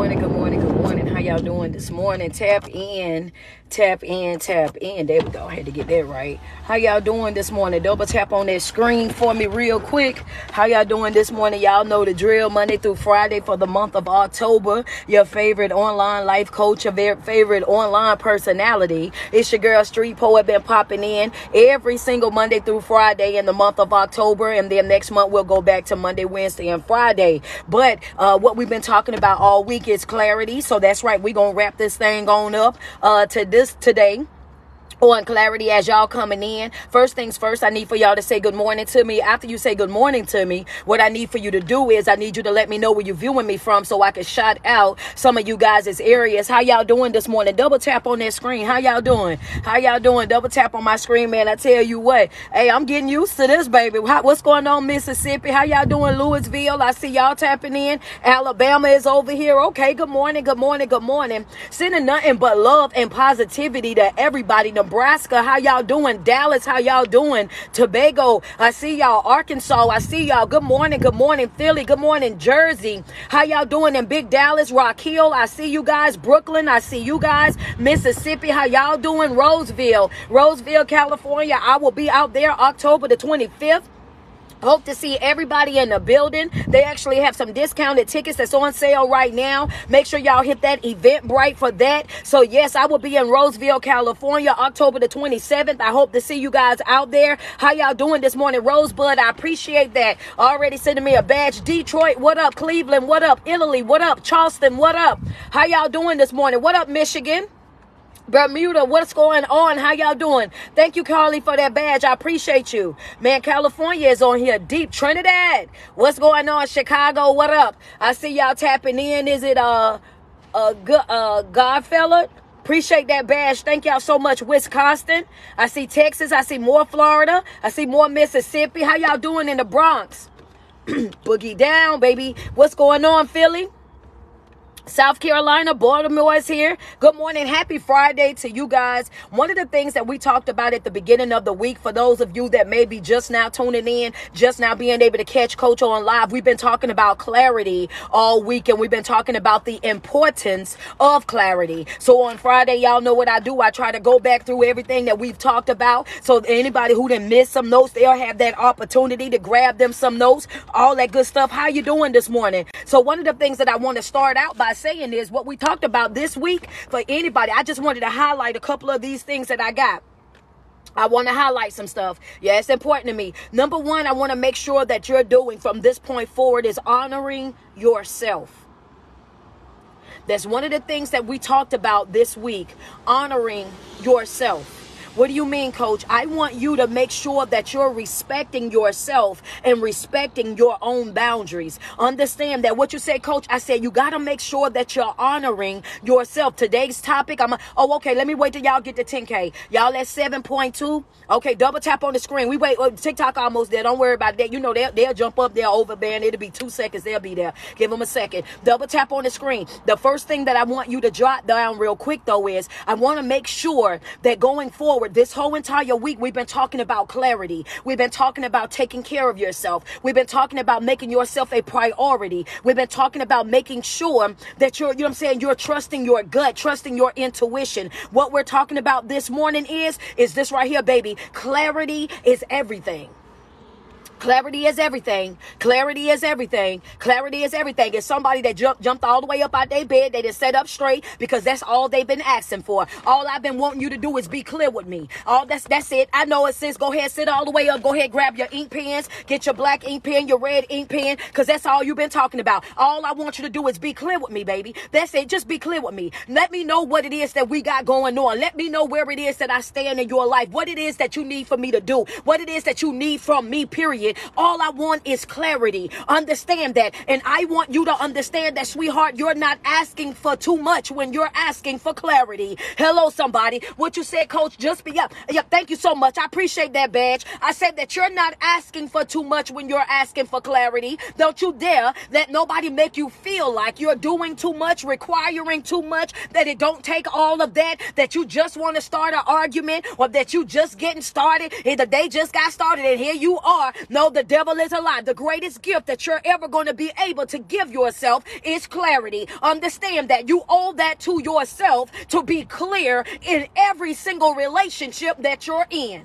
morning, good morning, good morning. How y'all doing this morning? Tap in, tap in, tap in. There we go. I had to get that right. How y'all doing this morning? Double tap on that screen for me real quick. How y'all doing this morning? Y'all know the drill. Monday through Friday for the month of October. Your favorite online life coach, your favorite online personality. It's your girl Street Poet, been popping in every single Monday through Friday in the month of October. And then next month we'll go back to Monday, Wednesday, and Friday. But what we've been talking about all week is clarity. So that's right. We're going to wrap this thing on up to this today. On clarity as y'all coming in. First things first, I need for y'all to say good morning to me. After you say good morning to me, what I need for you to do is I need you to let me know where you're viewing me from so I can shout out some of you guys' areas. How y'all doing this morning? Double tap on that screen. How y'all doing? How y'all doing? Double tap on my screen, man. I tell you what. Hey, I'm getting used to this, baby. What's going on, Mississippi? How y'all doing, Louisville? I see y'all tapping in. Alabama is over here. Okay, good morning, good morning, good morning. Sending nothing but love and positivity to everybody. Nebraska, how y'all doing? Dallas, how y'all doing? Tobago, I see y'all. Arkansas, I see y'all. Good morning, good morning. Philly, good morning. Jersey, how y'all doing? In Big Dallas, Rock Hill, I see you guys. Brooklyn, I see you guys. Mississippi, how y'all doing? Roseville, California, I will be out there October the 25th. Hope to see everybody in the building. They actually have some discounted tickets that's on sale right now. Make sure y'all hit that Eventbrite for that. So yes, I will be in Roseville, California, October the 27th. I hope to see you guys out there. How y'all doing this morning? Rosebud, I appreciate that. Already sending me a badge. Detroit, what up? Cleveland, what up? Italy, what up? Charleston, what up? How y'all doing this morning? What up, Michigan? Bermuda, what's going on? How y'all doing? Thank you, Carly, for that badge. I appreciate you. Man, California is on here deep. Trinidad, what's going on? Chicago, what up? I see y'all tapping in. Is it Godfella? Appreciate that badge. Thank y'all so much. Wisconsin, I see Texas. I see more Florida. I see more Mississippi. How y'all doing in the Bronx? Boogie down, baby. What's going on, Philly? South Carolina, Baltimore is here. Good morning. Happy Friday to you guys. One of the things that we talked about at the beginning of the week, for those of you that may be just now tuning in, just now being able to catch Coach on live, we've been talking about clarity all week, and we've been talking about the importance of clarity. So on Friday, y'all know what I do. I try to go back through everything that we've talked about. So anybody who didn't miss some notes, they'll have that opportunity to grab them some notes, all that good stuff. How you doing this morning? So one of the things that I want to start out by saying is what we talked about this week. For anybody, I just wanted to highlight a couple of these things that I got. I want to highlight some stuff. Yeah, it's important to me. Number one, I want to make sure that you're doing from this point forward is honoring yourself. That's one of the things that we talked about this week, honoring yourself. What do you mean, Coach? I want you to make sure that you're respecting yourself and respecting your own boundaries. Understand that what you said, Coach, I said you got to make sure that you're honoring yourself. Today's topic, okay, let me wait till y'all get to 10K. Y'all at 7.2. Okay, double tap on the screen. We wait. TikTok almost there. Don't worry about that. You know, they'll jump up there over there, and it'll be 2 seconds. They'll be there. Give them a second. Double tap on the screen. The first thing that I want you to jot down real quick, though, is I want to make sure that going forward, this whole entire week, we've been talking about clarity. We've been talking about taking care of yourself. We've been talking about making yourself a priority. We've been talking about making sure that you're, you're trusting your gut, trusting your intuition. What we're talking about this morning is this right here, baby. Clarity is everything. Clarity is everything. Clarity is everything. Clarity is everything. It's somebody that jumped all the way up out their bed. They just sat up straight because that's all they've been asking for. All I've been wanting you to do is be clear with me. That's it. I know it, sis. Go ahead, sit all the way up. Go ahead, grab your ink pens. Get your black ink pen, your red ink pen, because that's all you've been talking about. All I want you to do is be clear with me, baby. That's it. Just be clear with me. Let me know what it is that we got going on. Let me know where it is that I stand in your life. What it is that you need for me to do. What it is that you need from me, period. All I want is clarity. Understand that. And I want you to understand that, sweetheart, you're not asking for too much when you're asking for clarity. Hello, somebody. What you said, Coach, just be up. Yeah, thank you so much. I appreciate that badge. I said that you're not asking for too much when you're asking for clarity. Don't you dare let nobody make you feel like you're doing too much, requiring too much, that it don't take all of that you just want to start an argument, or that you just getting started, either they just got started and here you are. No, No, the devil is a lie. The greatest gift that you're ever going to be able to give yourself is clarity. Understand that you owe that to yourself to be clear in every single relationship that you're in.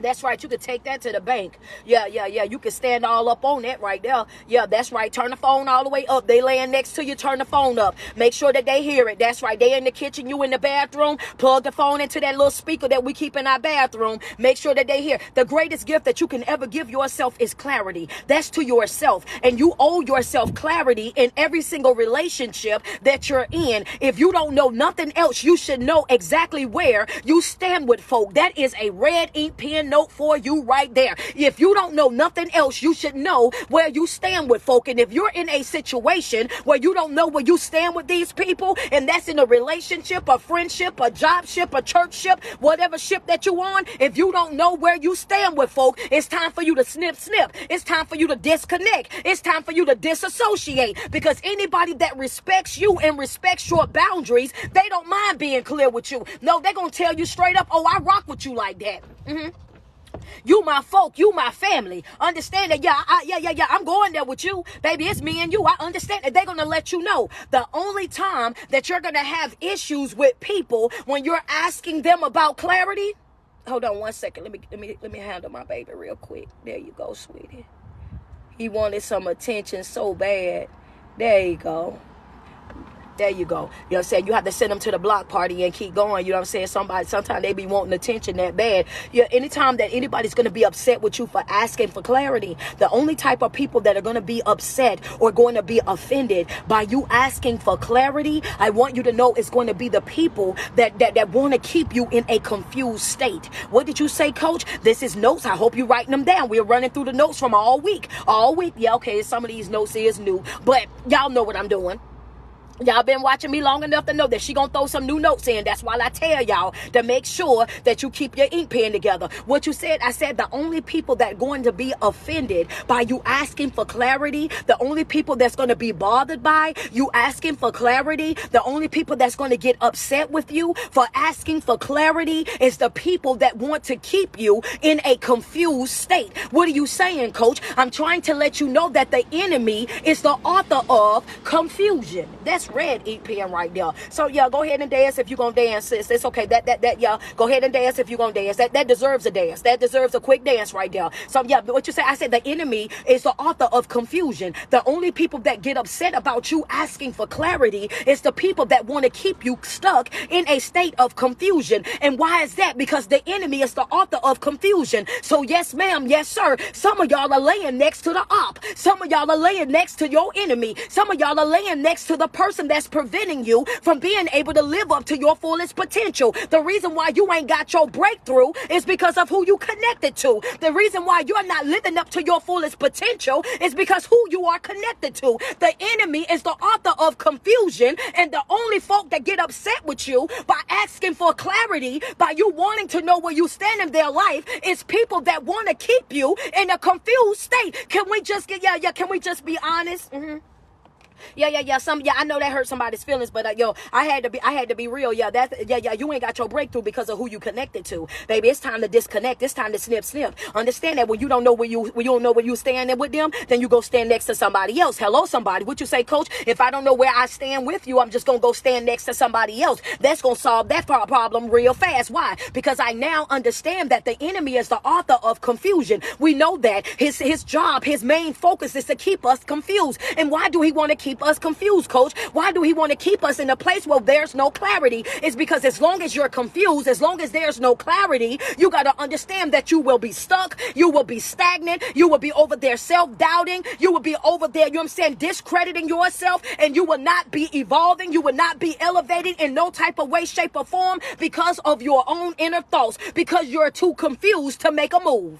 That's right. You could take that to the bank. Yeah. You can stand all up on that right there. Yeah, that's right. Turn the phone all the way up. They laying next to you. Turn the phone up. Make sure that they hear it. That's right. They in the kitchen. You in the bathroom. Plug the phone into that little speaker that we keep in our bathroom. Make sure that they hear. The greatest gift that you can ever give yourself is clarity. That's to yourself. And you owe yourself clarity in every single relationship that you're in. If you don't know nothing else, you should know exactly where you stand with folk. That is a red ink pen note for you right there. If you don't know nothing else, you should know where you stand with folk. And if you're in a situation where you don't know where you stand with these people, and that's in a relationship, a friendship, a job ship, a church ship, whatever ship that you on, if you don't know where you stand with folk, it's time for you to snip. It's time for you to disconnect. It's time for you to disassociate, because anybody that respects you and respects your boundaries, they don't mind being clear with you. No, they're going to tell you straight up, oh, I rock with you like that. You my folk, you my family. Understand that, yeah, I'm going there with you. Baby, it's me and you. I understand that they're going to let you know. The only time that you're going to have issues with people when you're asking them about clarity. Hold on one second. Let me handle my baby real quick. There you go, sweetie. He wanted some attention so bad. There you go. There you go. You know what I'm saying? You have to send them to the block party and keep going. You know what I'm saying? Sometimes they be wanting attention that bad. Yeah, anytime that anybody's going to be upset with you for asking for clarity, the only type of people that are going to be upset or going to be offended by you asking for clarity, I want you to know it's going to be the people that want to keep you in a confused state. What did you say, Coach? This is notes. I hope you're writing them down. We're running through the notes from all week. Yeah, okay, some of these notes is new, but y'all know what I'm doing. Y'all been watching me long enough to know that she gonna throw some new notes in. That's why I tell y'all to make sure that you keep your ink pen together. What you said, I said the only people that are going to be offended by you asking for clarity, the only people that's going to be bothered by you asking for clarity, the only people that's going to get upset with you for asking for clarity is the people that want to keep you in a confused state. What are you saying, Coach? I'm trying to let you know that the enemy is the author of confusion. That's red ink pen right there. So yeah, go ahead and dance if you're gonna dance, sis. It's okay. That y'all go ahead and dance if you're gonna dance. That deserves a dance. That deserves a quick dance right there. So yeah, what you say, I said the enemy is the author of confusion. The only people that get upset about you asking for clarity is the people that want to keep you stuck in a state of confusion. And why is that? Because the enemy is the author of confusion. So yes, ma'am, yes, sir. Some of y'all are laying next to the op. Some of y'all are laying next to your enemy. Some of y'all are laying next to the person that's preventing you from being able to live up to your fullest potential. The reason why you ain't got your breakthrough is because of who you connected to. The reason why you're not living up to your fullest potential is because who you are connected to. The enemy is the author of confusion, and the only folk that get upset with you by asking for clarity, by you wanting to know where you stand in their life, is people that want to keep you in a confused state. Can we just get, can we just be honest? Yeah. I know that hurt somebody's feelings, but I had to be real. You ain't got your breakthrough because of who you connected to, baby. It's time to disconnect. It's time to snip. Understand that when you don't know where you standing with them, then you go stand next to somebody else. Hello, somebody. What you say, Coach? If I don't know where I stand with you, I'm just gonna go stand next to somebody else. That's gonna solve that problem real fast. Why? Because I now understand that the enemy is the author of confusion. We know that his job, his main focus is to keep us confused. And why do he want to keep us confused, Coach? Why do he want to keep us in a place where there's no clarity? It's because as long as you're confused, as long as there's no clarity, you got to understand that you will be stuck, you will be stagnant, you will be over there self-doubting, you will be over there, you know what I'm saying, discrediting yourself, and you will not be evolving, you will not be elevating in no type of way, shape, or form because of your own inner thoughts, because you're too confused to make a move.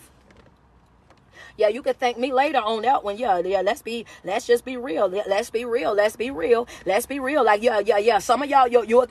Yeah, you can thank me later on that one. Yeah, let's just be real. Let's be real. Let's be real. Let's be real. Like, yeah. Some of y'all, you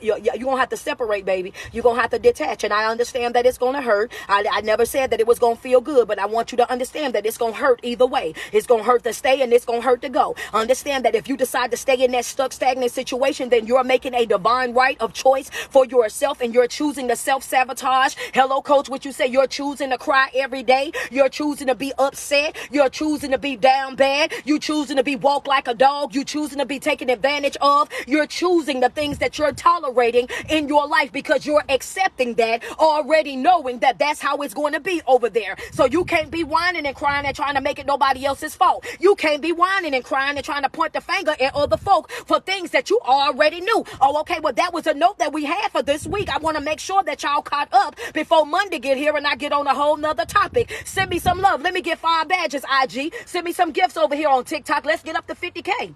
gonna have to separate, baby. You're gonna have to detach. And I understand that it's gonna hurt. I never said that it was gonna feel good, but I want you to understand that it's gonna hurt either way. It's gonna hurt to stay and it's gonna hurt to go. Understand that if you decide to stay in that stuck, stagnant situation, then you're making a divine right of choice for yourself, and you're choosing to self-sabotage. Hello, coach, what you say? You're choosing to cry every day. You're choosing to be upset. You're choosing to be down bad. You choosing to be walk like a dog. You choosing to be taken advantage of. You're choosing the things that you're tolerating in your life because you're accepting that, already knowing that that's how it's going to be over there. So you can't be whining and crying and trying to make it nobody else's fault. You can't be whining and crying and trying to point the finger at other folk for things that you already knew. Oh, okay, well, that was a note that we had for this week. I want to make sure that y'all caught up before Monday get here and I get on a whole nother topic. Send me some love. Let me get 5 badges, IG. Send me some gifts over here on TikTok. Let's get up to 50K.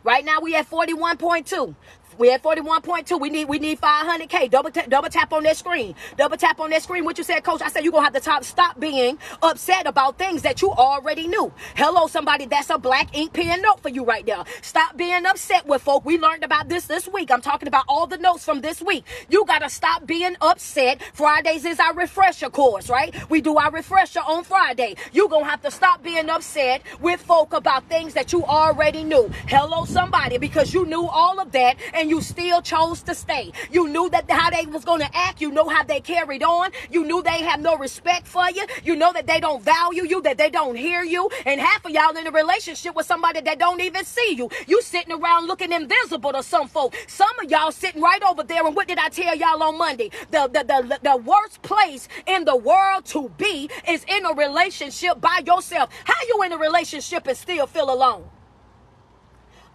Right now we at 41.2. We at 41.2. We need 500K. Double tap on that screen. Double tap on that screen. What you said, coach? I said you're going to have to stop being upset about things that you already knew. Hello, somebody. That's a black ink pen note for you right there. Stop being upset with folk. We learned about this week. I'm talking about all the notes from this week. You got to stop being upset. Fridays is our refresher course, right? We do our refresher on Friday. You're going to have to stop being upset with folk about things that you already knew. Hello, somebody, because you knew all of that and you still chose to stay. You knew that how they was going to act. You know how they carried on. You knew they have no respect for you. You know that they don't value you, that they don't hear you. And half of y'all in a relationship with somebody that don't even see you. You sitting around looking invisible to some folk. Some of y'all sitting right over there. And what did I tell y'all on Monday? The worst place in the world to be is in a relationship by yourself. How you in a relationship and still feel alone?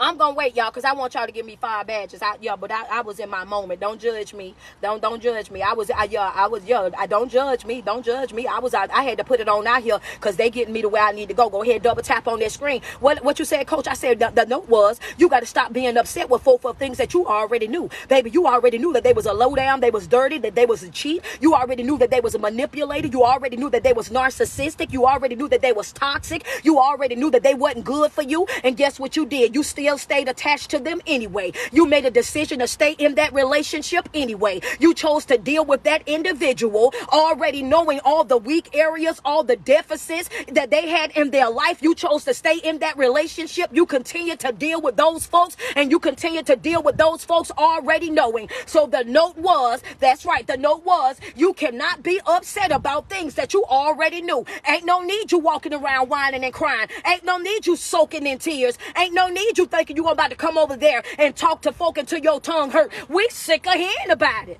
I'm going to wait, y'all, because I want y'all to give me 5 badges. But I was in my moment. Don't judge me. Don't judge me. Don't judge me. Don't judge me. I had to put it on out here because they getting me to where I need to go. Go ahead, double tap on that screen. What you said, coach? I said the note was you got to stop being upset with folk for things that you already knew. Baby, you already knew that they was a low down, they was dirty, that they was a cheat. You already knew that they was a manipulator. You already knew that they was narcissistic. You already knew that they was toxic. You already knew that they wasn't good for you. And guess what you did? You still stayed attached to them anyway. You made a decision to stay in that relationship anyway. You chose to deal with that individual already knowing all the weak areas, all the deficits that they had in their life. You chose to stay in that relationship. You continue to deal with those folks, and you continue to deal with those folks already knowing. So the note was, that's right, the note was, you cannot be upset about things that you already knew. Ain't no need you walking around whining and crying. Ain't no need you soaking in tears. Ain't no need you thinking you about to come over there and talk to folk until your tongue hurt. We sick of hearing about it.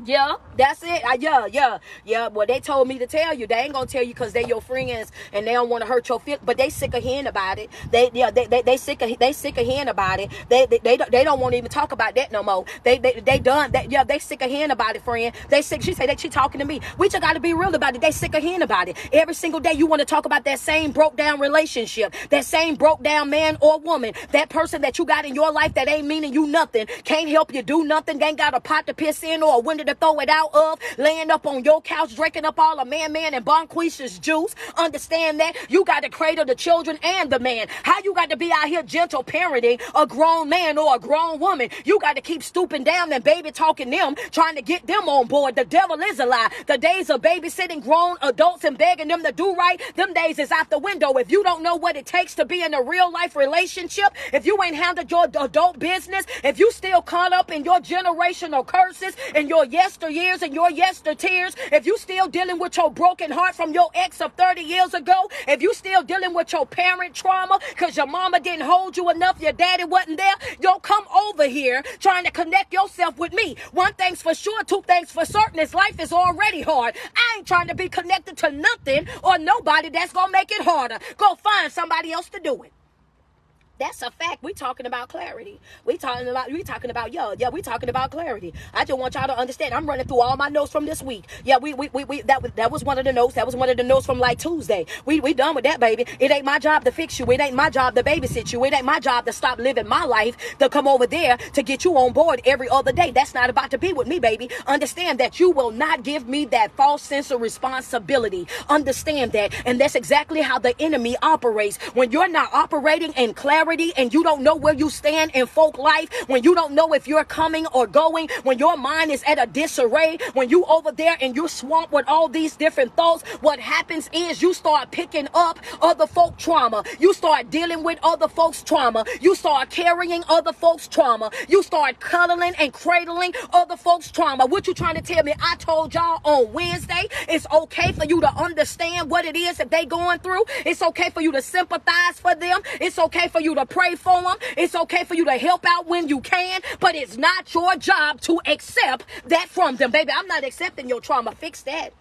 Yeah, that's it. Yeah. Well, they told me to tell you. They ain't gonna tell you because they your friends and they don't want to hurt your feelings. But they sick of hearing about it. They sick of hearing about it. They don't want to even talk about that no more. They done that. Yeah, they sick of hearing about it, friend. They sick. She said that she talking to me. We just got to be real about it. They sick of hearing about it. Every single day you want to talk about that same broke down relationship, that same broke down man or woman, that person that you got in your life that ain't meaning you nothing, can't help you do nothing, ain't got a pot to piss in or a window to throw it out of, laying up on your couch, drinking up all of man and Bonquisha's juice. Understand that you got to cradle the children and the man. How you got to be out here gentle parenting a grown man or a grown woman? You got to keep stooping down and baby talking them, trying to get them on board. The devil is a lie. The days of babysitting grown adults and begging them to do right, them days is out the window. If you don't know what it takes to be in a real life relationship, if you ain't handled your adult business, if you still caught up in your generational curses and your yesteryears and your yestertears, if you still dealing with your broken heart from your ex of 30 years ago, if you still dealing with your parent trauma because your mama didn't hold you enough, your daddy wasn't there, yo, come over here trying to connect yourself with me. One thing's for sure, two things for certain, is life is already hard. I ain't trying to be connected to nothing or nobody that's gonna make it harder. Go find somebody else to do it. That's a fact. We talking about clarity. We talking about we talking about clarity. I just want y'all to understand. I'm running through all my notes from this week. Yeah, that was one of the notes. That was one of the notes from like Tuesday. We done with that, baby. It ain't my job to fix you. It ain't my job to babysit you. It ain't my job to stop living my life to come over there to get you on board every other day. That's not about to be with me, baby. Understand that you will not give me that false sense of responsibility. Understand that. And that's exactly how the enemy operates. When you're not operating in clarity, and you don't know where you stand in folk life, when you don't know if you're coming or going, when your mind is at a disarray, when you over there and you're swamped with all these different thoughts, what happens is you start picking up other folk trauma. You start dealing with other folks' trauma. You start carrying other folks' trauma. You start cuddling and cradling other folks' trauma. What you trying to tell me? I told y'all on Wednesday, it's okay for you to understand what it is that they going through. It's okay for you to sympathize for them. It's okay for you to pray for them. It's okay for you to help out when you can, but it's not your job to accept that from them. Baby, I'm not accepting your trauma. Fix that.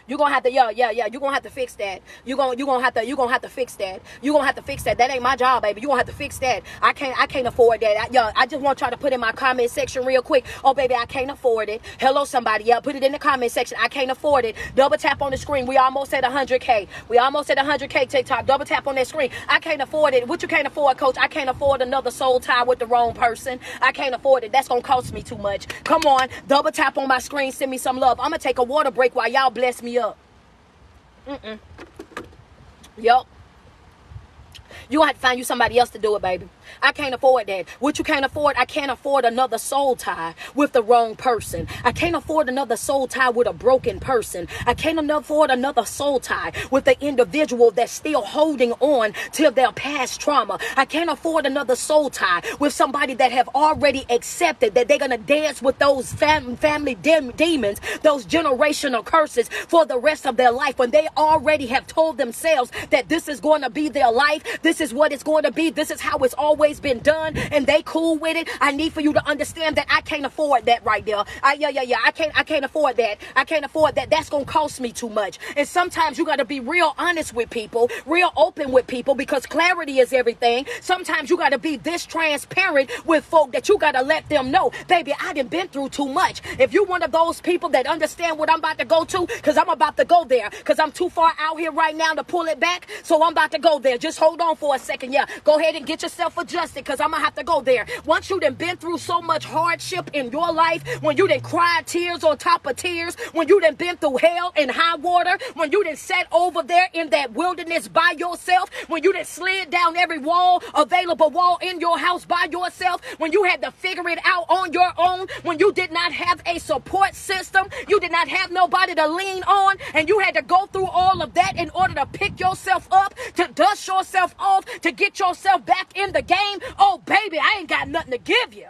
You're gonna have to, you're gonna have to fix that. You're gonna have to fix that. You're gonna have to fix that. That ain't my job, baby. You're gonna have to fix that. I can't afford that. I just want y'all to put in my comment section real quick. Oh, baby, I can't afford it. Hello, somebody. Yeah, put it in the comment section. I can't afford it. Double tap on the screen. We almost at 100K. We almost at 100K TikTok. Double tap on that screen. I can't afford it. What you can't afford, coach? I can't afford another soul tie with the wrong person. I can't afford it. That's gonna cost me too much. Come on, double tap on my screen. Send me some love. I'm gonna take a water break while y'all bless me up. Yup. You gonna have to find you somebody else to do it, baby. I can't afford that. What you can't afford, I can't afford another soul tie with the wrong person. I can't afford another soul tie with a broken person. I can't afford another soul tie with the individual that's still holding on to their past trauma. I can't afford another soul tie with somebody that have already accepted that they're gonna dance with those family demons, those generational curses for the rest of their life, when they already have told themselves that this is going to be their life. This is what it's going to be. This is how it's always been done, and they cool with it. I need for you to understand that I can't afford that right there. I can't afford that. I can't afford that. That's gonna cost me too much. And sometimes you got to be real honest with people, real open with people, because clarity is everything. Sometimes you got to be this transparent with folk that you got to let them know, baby, I done been through too much. If you one of those people that understand what I'm about to go to, because I'm about to go there, because I'm too far out here right now to pull it back, so I'm about to go there. Just hold on for a second. Yeah, go ahead and get yourself adjusted, because I'm gonna have to go there. Once you done been through so much hardship in your life, when you done cried tears on top of tears, when you done been through hell and high water, when you done sat over there in that wilderness by yourself, when you done slid down every available wall in your house by yourself, when you had to figure it out on your own, when you did not have a support system, you did not have nobody to lean on, and you had to go through all of that in order to pick yourself up, to dust yourself off, to get yourself back in the game. Oh, baby, I ain't got nothing to give you.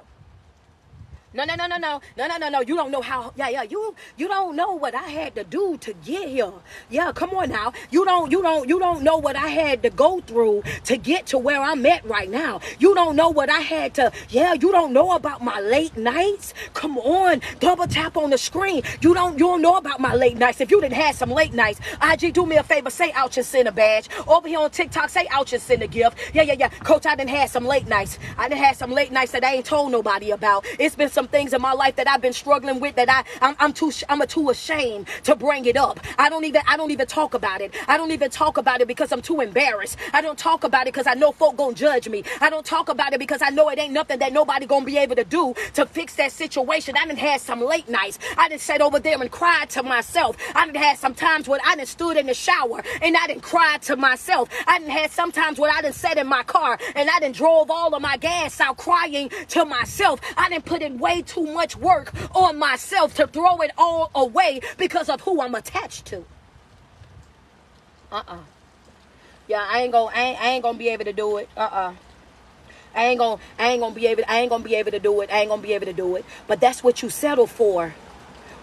No. You don't know how. You don't know what I had to do to get here. Yeah, come on now. You don't know what I had to go through to get to where I'm at right now. You don't know what I had to. Yeah, you don't know about my late nights. Come on, double tap on the screen. You don't know about my late nights. If you didn't have some late nights, IG, do me a favor, say ouch and send a badge. Over here on TikTok, say ouch and send a gift. Yeah. Coach, I done had some late nights. I done had some late nights that I ain't told nobody about. It's been some things in my life that I've been struggling with that I'm too ashamed to bring it up. I don't even talk about it. I don't even talk about it because I'm too embarrassed. I don't talk about it because I know folk gonna judge me. I don't talk about it because I know it ain't nothing that nobody gonna be able to do to fix that situation. I done had some late nights. I done sat over there and cried to myself. I done had some times when I done stood in the shower and I done cried to myself. I done had some times when I done sat in my car and I done drove all of my gas out crying to myself. I done put in way too much work on myself to throw it all away because of who I'm attached to. Yeah, I ain't gonna be able to do it. I ain't gonna be able to do it. But that's what you settle for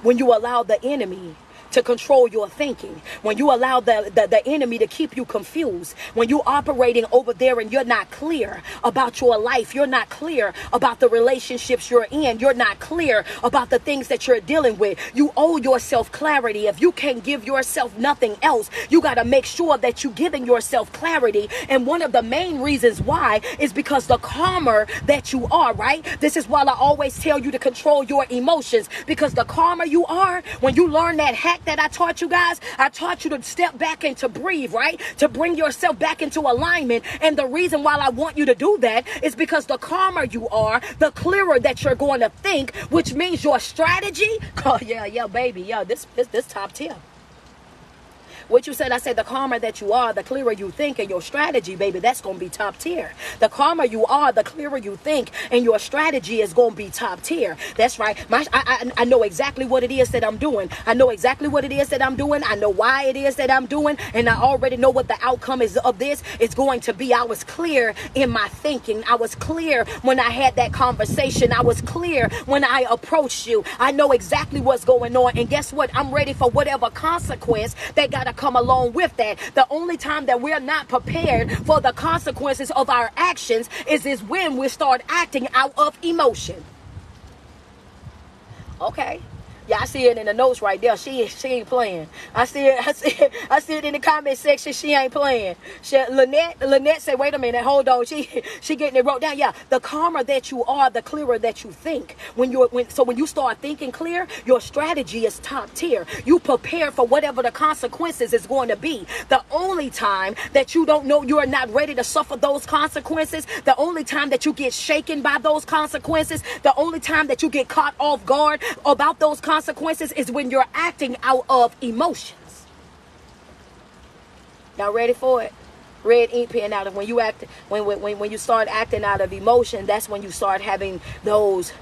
when you allow the enemy to control your thinking, when you allow the enemy to keep you confused, when you're operating over there and you're not clear about your life, you're not clear about the relationships you're in, you're not clear about the things that you're dealing with, you owe yourself clarity. If you can't give yourself nothing else, you got to make sure that you're giving yourself clarity. And one of the main reasons why is because the calmer that you are, right? This is why I always tell you to control your emotions, because the calmer you are, when you learn that hack that I taught you guys, I taught you to step back and to breathe, right? To bring yourself back into alignment. And the reason why I want you to do that is because the calmer you are, the clearer that you're going to think, which means your strategy. Oh yeah, baby, yeah, this top tier. What you said, I said the calmer that you are, the clearer you think, and your strategy, baby, that's going to be top tier. The calmer you are, the clearer you think, and your strategy is going to be top tier. That's right. I know exactly what it is that I'm doing. I know exactly what it is that I'm doing. I know why it is that I'm doing, and I already know what the outcome is of this. It's going to be, I was clear in my thinking. I was clear when I had that conversation. I was clear when I approached you. I know exactly what's going on, and guess what? I'm ready for whatever consequence that got to come along with that. The only time that we're not prepared for the consequences of our actions is when we start acting out of emotion. Okay. Yeah, I see it in the notes right there. She ain't playing. I see it in the comment section. She ain't playing. Lynette said, wait a minute, hold on. She getting it wrote down. Yeah, the calmer that you are, the clearer that you think. When you start thinking clear, your strategy is top tier. You prepare for whatever the consequences is going to be. The only time that you don't know you're not ready to suffer those consequences, the only time that you get shaken by those consequences, the only time that you get caught off guard about those consequences is when you're acting out of emotions. Y'all ready for it? Red ink pen out of when you start acting out of emotion, that's when you start having those.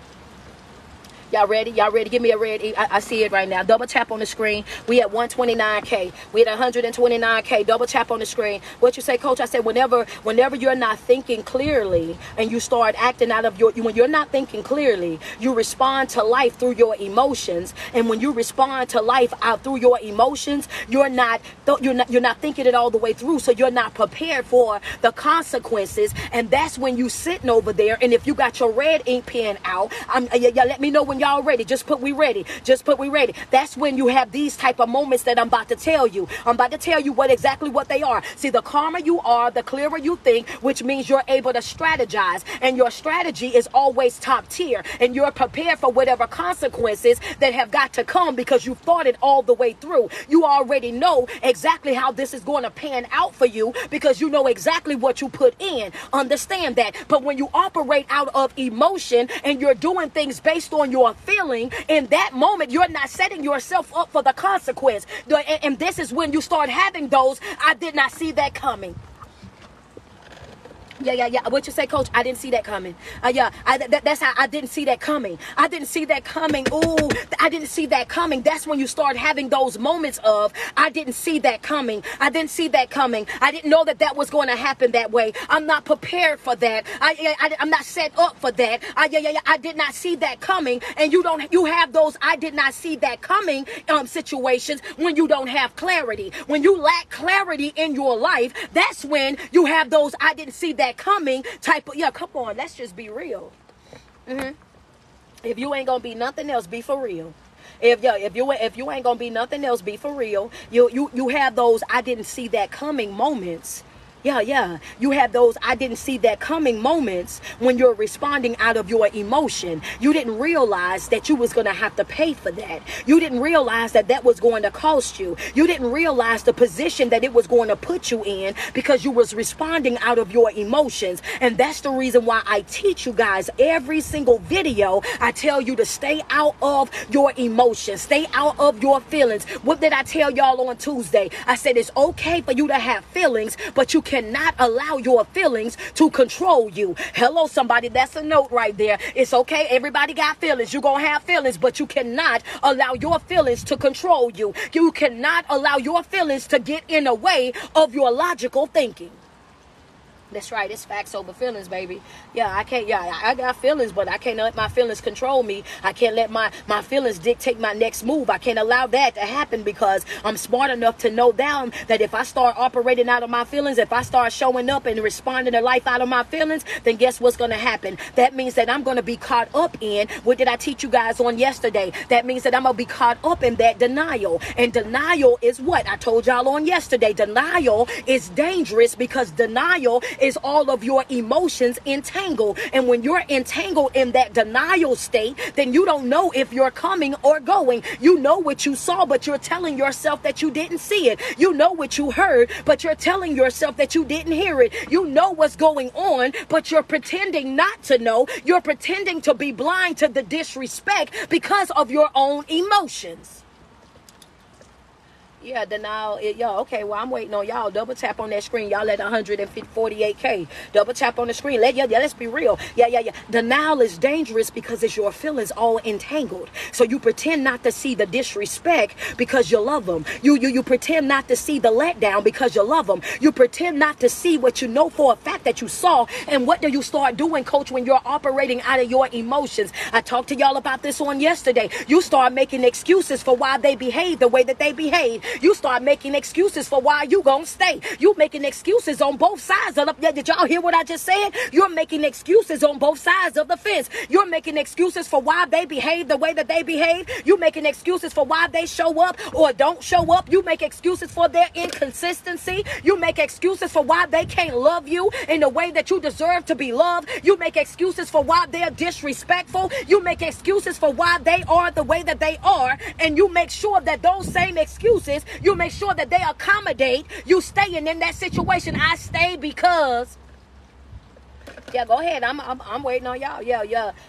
Y'all ready? Y'all ready? Give me a red. I see it right now. Double tap on the screen. We at 129K. We at 129K. Double tap on the screen. What you say, Coach? I said whenever you're not thinking clearly and you start acting out of when you're not thinking clearly, you respond to life through your emotions. And when you respond to life out through your emotions, you're not thinking it all the way through. So you're not prepared for the consequences. And that's when you sitting over there. And if you got your red ink pen out, y'all let me know when y'all ready. Just put we ready. Just put we ready. That's when you have these type of moments that I'm about to tell you. I'm about to tell you exactly what they are. See, the calmer you are, the clearer you think, which means you're able to strategize, and your strategy is always top tier, and you're prepared for whatever consequences that have got to come because you've thought it all the way through. You already know exactly how this is going to pan out for you because you know exactly what you put in. Understand that. But when you operate out of emotion and you're doing things based on your feeling, in that moment you're not setting yourself up for the consequence, and this is when you start having those I did not see that coming. Yeah. What you say, Coach? I didn't see that coming. That's how I didn't see that coming. I didn't see that coming. Ooh, I didn't see that coming. That's when you start having those moments of, I didn't see that coming. I didn't see that coming. I didn't know that was going to happen that way. I'm not prepared for that. I'm not set up for that. I did not see that coming. And you have those I did not see that coming situations when you don't have clarity. When you lack clarity in your life, that's when you have those I didn't see that coming type of, come on, let's just be real. If you ain't gonna be nothing else, be for real. If you ain't gonna be nothing else, be for real. You have those I didn't see that coming moments. You have those I didn't see that coming moments when you're responding out of your emotion. You didn't realize that you was going to have to pay for that. You didn't realize that was going to cost you. You didn't realize the position that it was going to put you in because you was responding out of your emotions. And that's the reason why I teach you guys every single video. I tell you to stay out of your emotions. Stay out of your feelings. What did I tell y'all on Tuesday? I said it's okay for you to have feelings, but you cannot allow your feelings to control you. Hello, somebody. That's a note right there. It's okay. Everybody got feelings. You're going to have feelings, but you cannot allow your feelings to control you. You cannot allow your feelings to get in the way of your logical thinking. That's right. It's facts over feelings, baby. Yeah, I can't. Yeah, I got feelings, but I can't let my feelings control me. I can't let my feelings dictate my next move. I can't allow that to happen because I'm smart enough to know down that if I start operating out of my feelings, if I start showing up and responding to life out of my feelings, then guess what's going to happen? That means that I'm going to be caught up in, what did I teach you guys on yesterday? That means that I'm going to be caught up in that denial. And denial is what? I told y'all on yesterday. Denial is dangerous because denial is all of your emotions entangled. And when you're entangled in that denial state, then you don't know if you're coming or going. You know what you saw, but you're telling yourself that you didn't see it. You know what you heard, but you're telling yourself that you didn't hear it. You know what's going on, but you're pretending not to know. You're pretending to be blind to the disrespect because of your own emotions. Yeah, denial. Okay, well, I'm waiting on y'all. Double tap on that screen. Y'all at 148K. Double tap on the screen. Let's be real. Yeah. Denial is dangerous because it's your feelings all entangled. So you pretend not to see the disrespect because you love them. You pretend not to see the letdown because you love them. You pretend not to see what you know for a fact that you saw. And what do you start doing, coach, when you're operating out of your emotions? I talked to y'all about this on yesterday. You start making excuses for why they behave the way that they behave. You start making excuses for why you gonna stay. You making excuses on both sides of the... Did y'all hear what I just said? You're making excuses on both sides of the fence. You're making excuses for why they behave the way that they behave. You making excuses for why they show up or don't show up. You make excuses for their inconsistency. You make excuses for why they can't love you in the way that you deserve to be loved. You make excuses for why they're disrespectful. You make excuses for why they are the way that they are. And you make sure that those same excuses, you make sure that they accommodate you staying in that situation. I stay because... Yeah, go ahead. I'm waiting on y'all. Yeah.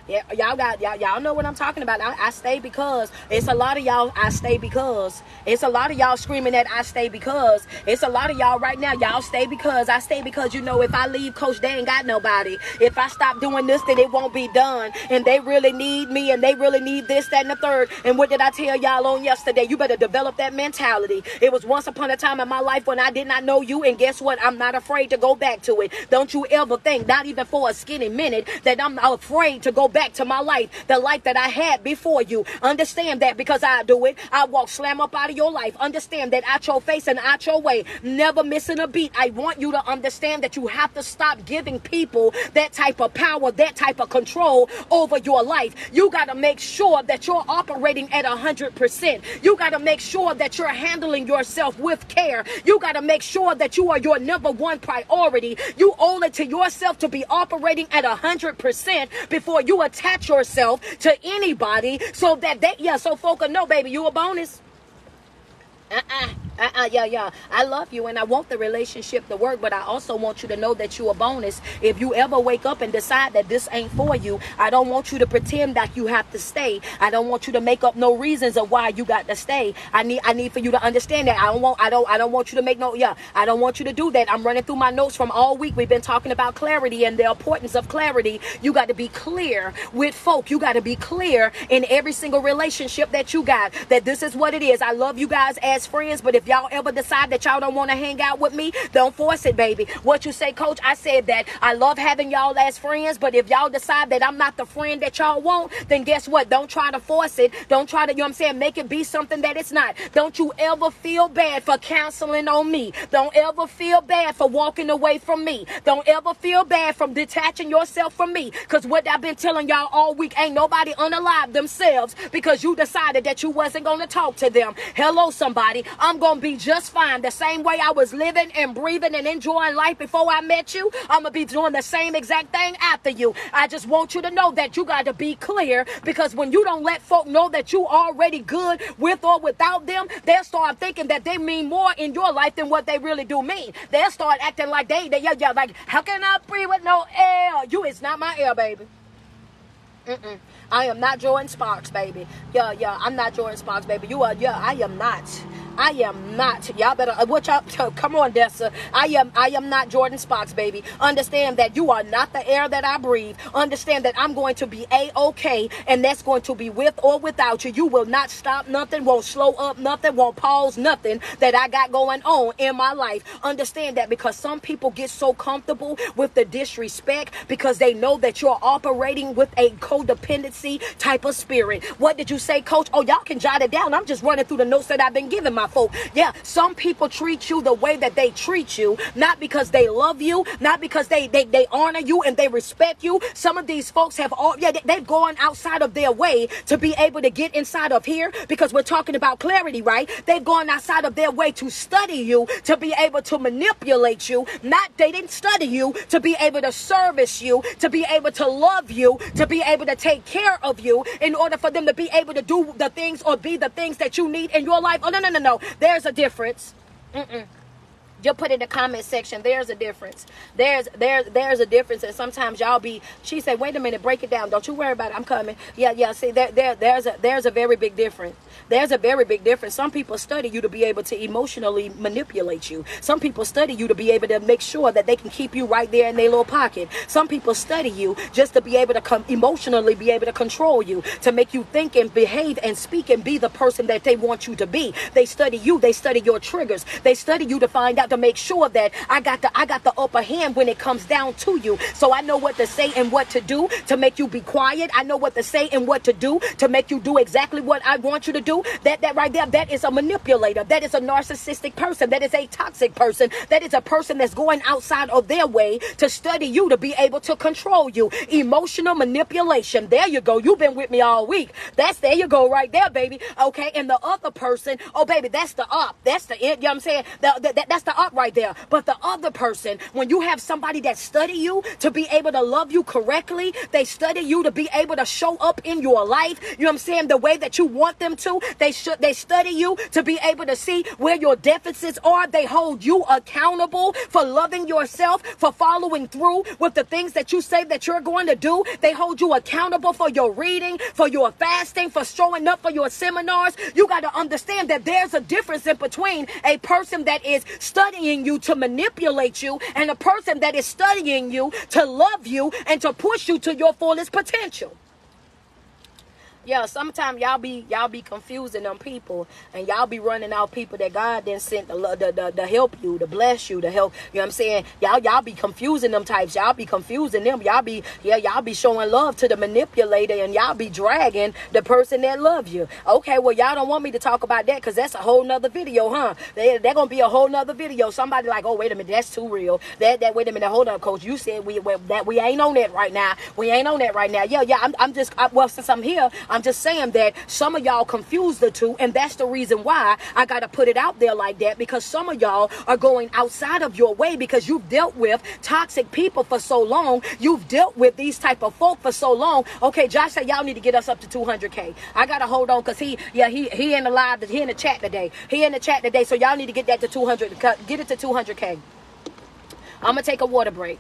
Y'all know what I'm talking about. I stay because. It's a lot of y'all. I stay because. It's a lot of y'all screaming that I stay because. It's a lot of y'all right now. Y'all stay because. I stay because, you know, if I leave, coach, they ain't got nobody. If I stop doing this, then it won't be done. And they really need me, and they really need this, that, and the third. And what did I tell y'all on yesterday? You better develop that mentality. It was once upon a time in my life when I did not know you, and guess what? I'm not afraid to go back to it. Don't you ever think, not even for a skinny minute, that I'm afraid to go back to my life, the life that I had before you. Understand that, because I do it. I walk slam up out of your life. Understand that, out your face and out your way, never missing a beat. I want you to understand that you have to stop giving people that type of power, that type of control over your life. You got to make sure that you're operating at 100%. You got to make sure that you're handling yourself with care. You got to make sure that you are your number one priority. You owe it to yourself to be operating at 100% before you attach yourself to anybody, so that so folk will know, baby, you a bonus. Yeah. I love you and I want the relationship to work, but I also want you to know that you a bonus. If you ever wake up and decide that this ain't for you, I don't want you to pretend that you have to stay. I don't want you to make up no reasons of why you got to stay. I need for you to understand that. I don't want you to make I don't want you to do that. I'm running through my notes from all week. We've been talking about clarity and the importance of clarity. You got to be clear with folk. You got to be clear in every single relationship that you got, that this is what it is. I love you guys as friends, but if y'all ever decide that y'all don't want to hang out with me, don't force it, baby. What you say, coach? I said that I love having y'all as friends, but if y'all decide that I'm not the friend that y'all want, then guess what? Don't try to force it. Don't try to, make it be something that it's not. Don't you ever feel bad for counseling on me. Don't ever feel bad for walking away from me. Don't ever feel bad from detaching yourself from me, because what I've been telling y'all all week, ain't nobody unalive themselves because you decided that you wasn't going to talk to them. Hello, somebody. I'm going to be just fine. The same way I was living and breathing and enjoying life before I met you, I'm going to be doing the same exact thing after you. I just want you to know that you got to be clear, because when you don't let folk know that you already good with or without them, they'll start thinking that they mean more in your life than what they really do mean. They'll start acting like they like, how can I breathe with no air? You is not my air, baby. I am not Jordan Sparks, baby. Yeah, I'm not Jordan Sparks, baby. You are, I am not. I am not. Y'all better, what y'all, come on, Dessa. I am not Jordan Sparks, baby. Understand that you are not the air that I breathe. Understand that I'm going to be A-okay, and that's going to be with or without you. You will not stop nothing, won't slow up nothing, won't pause nothing that I got going on in my life. Understand that, because some people get so comfortable with the disrespect because they know that you're operating with a codependency type of spirit. What did you say, Coach? Oh, y'all can jot it down. I'm just running through the notes that I've been giving my folk. Yeah, some people treat you the way that they treat you, not because they love you, not because they honor you and they respect you. Some of these folks have they've gone outside of their way to be able to get inside of here, because we're talking about clarity, right? They've gone outside of their way to study you, to be able to manipulate you. They didn't study you to be able to service you, to be able to love you, to be able to take care of you, in order for them to be able to do the things or be the things that you need in your life. Oh, no. There's a difference. Just put in the comment section. There's a difference. There's a difference. And sometimes y'all she said, wait a minute, break it down. Don't you worry about it. I'm coming. Yeah. See, there's a very big difference. There's a very big difference. Some people study you to be able to emotionally manipulate you. Some people study you to be able to make sure that they can keep you right there in their little pocket. Some people study you just to be able to emotionally be able to control you, to make you think and behave and speak and be the person that they want you to be. They study you. They study your triggers. They study you to find out, to make sure that I got the upper hand when it comes down to you. So I know what to say and what to do to make you be quiet. I know what to say and what to do to make you do exactly what I want you to do. That right there, that is a manipulator. That is a narcissistic person. That is a toxic person. That is a person that's going outside of their way to study you, to be able to control you. Emotional manipulation. There you go. You've been with me all week. There you go right there, baby. Okay. And the other person, oh baby, that's the up. That's the end. You know what I'm saying? That's the up right there. But the other person, when you have somebody that study you to be able to love you correctly, they study you to be able to show up in your life, you know what I'm saying, the way that you want them to. They study you to be able to see where your deficits are. They hold you accountable for loving yourself, for following through with the things that you say that you're going to do. They hold you accountable for your reading, for your fasting, for showing up for your seminars. You got to understand that there's a difference in between a person that is studying you to manipulate you and a person that is studying you to love you and to push you to your fullest potential. Yeah, sometimes y'all be confusing them people, and y'all be running out people that God then sent to help you, to bless you, to help. You know what I'm saying? Y'all be confusing them types. Y'all be confusing them. Y'all be showing love to the manipulator, and y'all be dragging the person that love you. Okay, well y'all don't want me to talk about that because that's a whole nother video, huh? They're gonna be a whole nother video. Somebody like, oh wait a minute, that's too real. That wait a minute, hold on, Coach. You said we ain't on that right now. We ain't on that right now. Yeah. Well, since I'm here, I'm just saying that some of y'all confuse the two, and that's the reason why I got to put it out there like that, because some of y'all are going outside of your way because you've dealt with toxic people for so long. You've dealt with these type of folk for so long. Okay, Josh said y'all need to get us up to 200K. I got to hold on because he in the live, he in the chat today. He in the chat today, so y'all need to get that to 200, get it to 200K. I'm going to take a water break.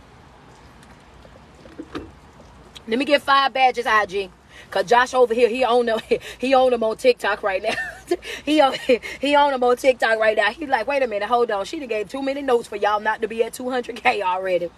Let me get 5 badges, IG. Cause Josh over here, he own him on TikTok right now. he own him on TikTok right now. He's like, wait a minute, hold on. She done gave too many notes for y'all not to be at 200K already.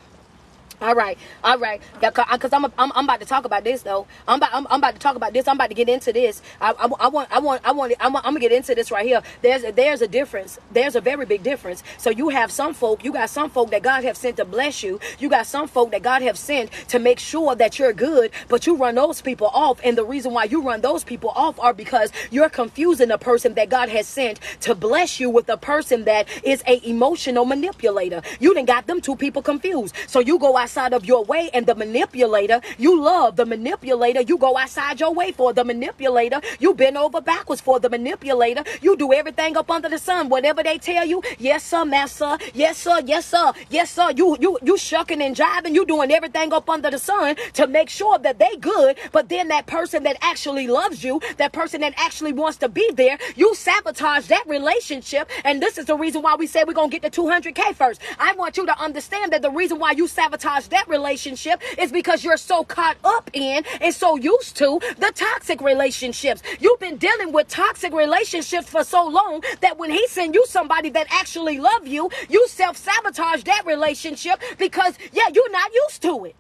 All right. Yeah, cause I'm about to talk about this though. I'm about to talk about this. I'm about to get into this. I'm gonna get into this right here. There's a difference. There's a very big difference. So you got some folk that God have sent to bless you. You got some folk that God have sent to make sure that you're good, but you run those people off. And the reason why you run those people off are because you're confusing a person that God has sent to bless you with a person that is a emotional manipulator. You done got them two people confused. So you go outside of your way, and the manipulator you love, the manipulator you go outside your way for, the manipulator you bend over backwards for, the manipulator you do everything up under the sun, whatever they tell you. Yes sir, master. Yes sir, yes sir, yes sir. You shucking and jiving, you doing everything up under the sun to make sure that they good. But then that person that actually loves you, that person that actually wants to be there, you sabotage that relationship. And this is the reason why we say we're gonna get to 200K first. I want you to understand that the reason why you sabotage sabotage that relationship is because you're so caught up in and so used to the toxic relationships. You've been dealing with toxic relationships for so long that when he sends you somebody that actually love you, you self-sabotage that relationship because, yeah, you're not used to it.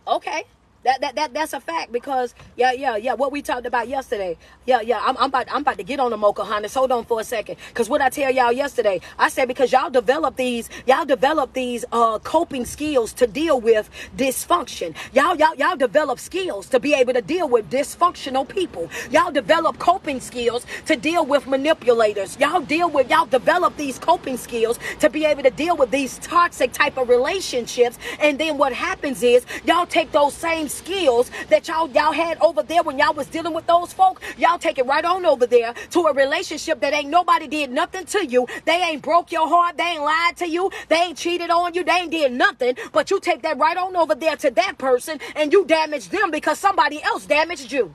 Okay. That's a fact because what we talked about yesterday. I'm about to get on the Pocahontas. Hold on for a second. Because what I tell y'all yesterday, I said because y'all develop these coping skills to deal with dysfunction. Y'all develop skills to be able to deal with dysfunctional people. Y'all develop coping skills to deal with manipulators. Y'all develop these coping skills to be able to deal with these toxic type of relationships. And then what happens is y'all take those same skills that y'all had over there when y'all was dealing with those folk, y'all take it right on over there to a relationship that ain't nobody did nothing to you. They ain't broke your heart. They ain't lied to you. They ain't cheated on you. They ain't did nothing. But you take that right on over there to that person and you damage them because somebody else damaged you.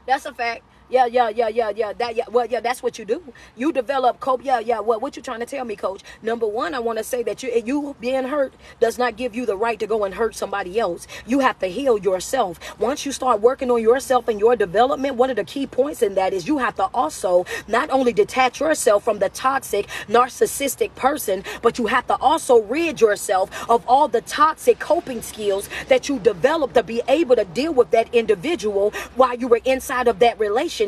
That's a fact. That's what you do. You develop cope. What you trying to tell me, coach? Number one, I want to say that you being hurt does not give you the right to go and hurt somebody else. You have to heal yourself. Once you start working on yourself and your development, one of the key points in that is you have to also not only detach yourself from the toxic, narcissistic person, but you have to also rid yourself of all the toxic coping skills that you develop to be able to deal with that individual while you were inside of that relationship.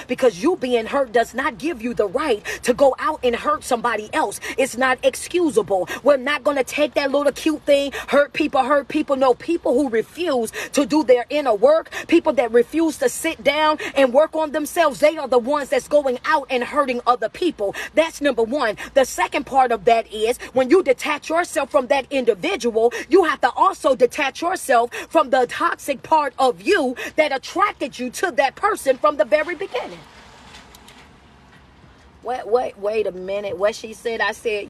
Because you being hurt does not give you the right to go out and hurt somebody else. It's not excusable. We're not going to take that little cute thing, hurt people. No, people who refuse to do their inner work, people that refuse to sit down and work on themselves, they are the ones that's going out and hurting other people. That's number one. The second part of that is when you detach yourself from that individual, you have to also detach yourself from the toxic part of you that attracted you to that person from the very beginning. Wait a minute. What she said, I said,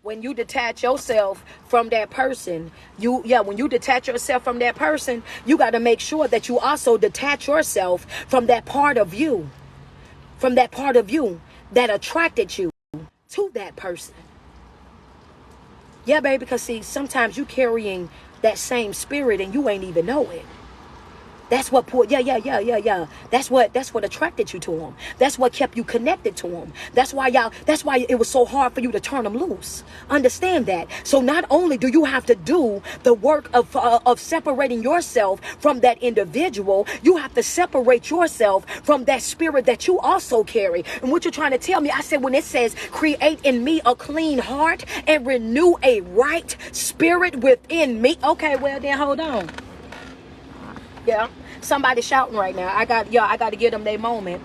when you detach yourself from that person, when you detach yourself from that person, you got to make sure that you also detach yourself from that part of you, that attracted you to that person. Yeah, baby, because see, sometimes you carrying that same spirit and you ain't even know it. That's what That's what attracted you to him. That's what kept you connected to him. That's why it was so hard for you to turn him loose. Understand that. So not only do you have to do the work of separating yourself from that individual, you have to separate yourself from that spirit that you also carry. And what you're trying to tell me, I said when it says create in me a clean heart and renew a right spirit within me. Okay, well then hold on. Yeah, somebody shouting right now. I got to give them their moment.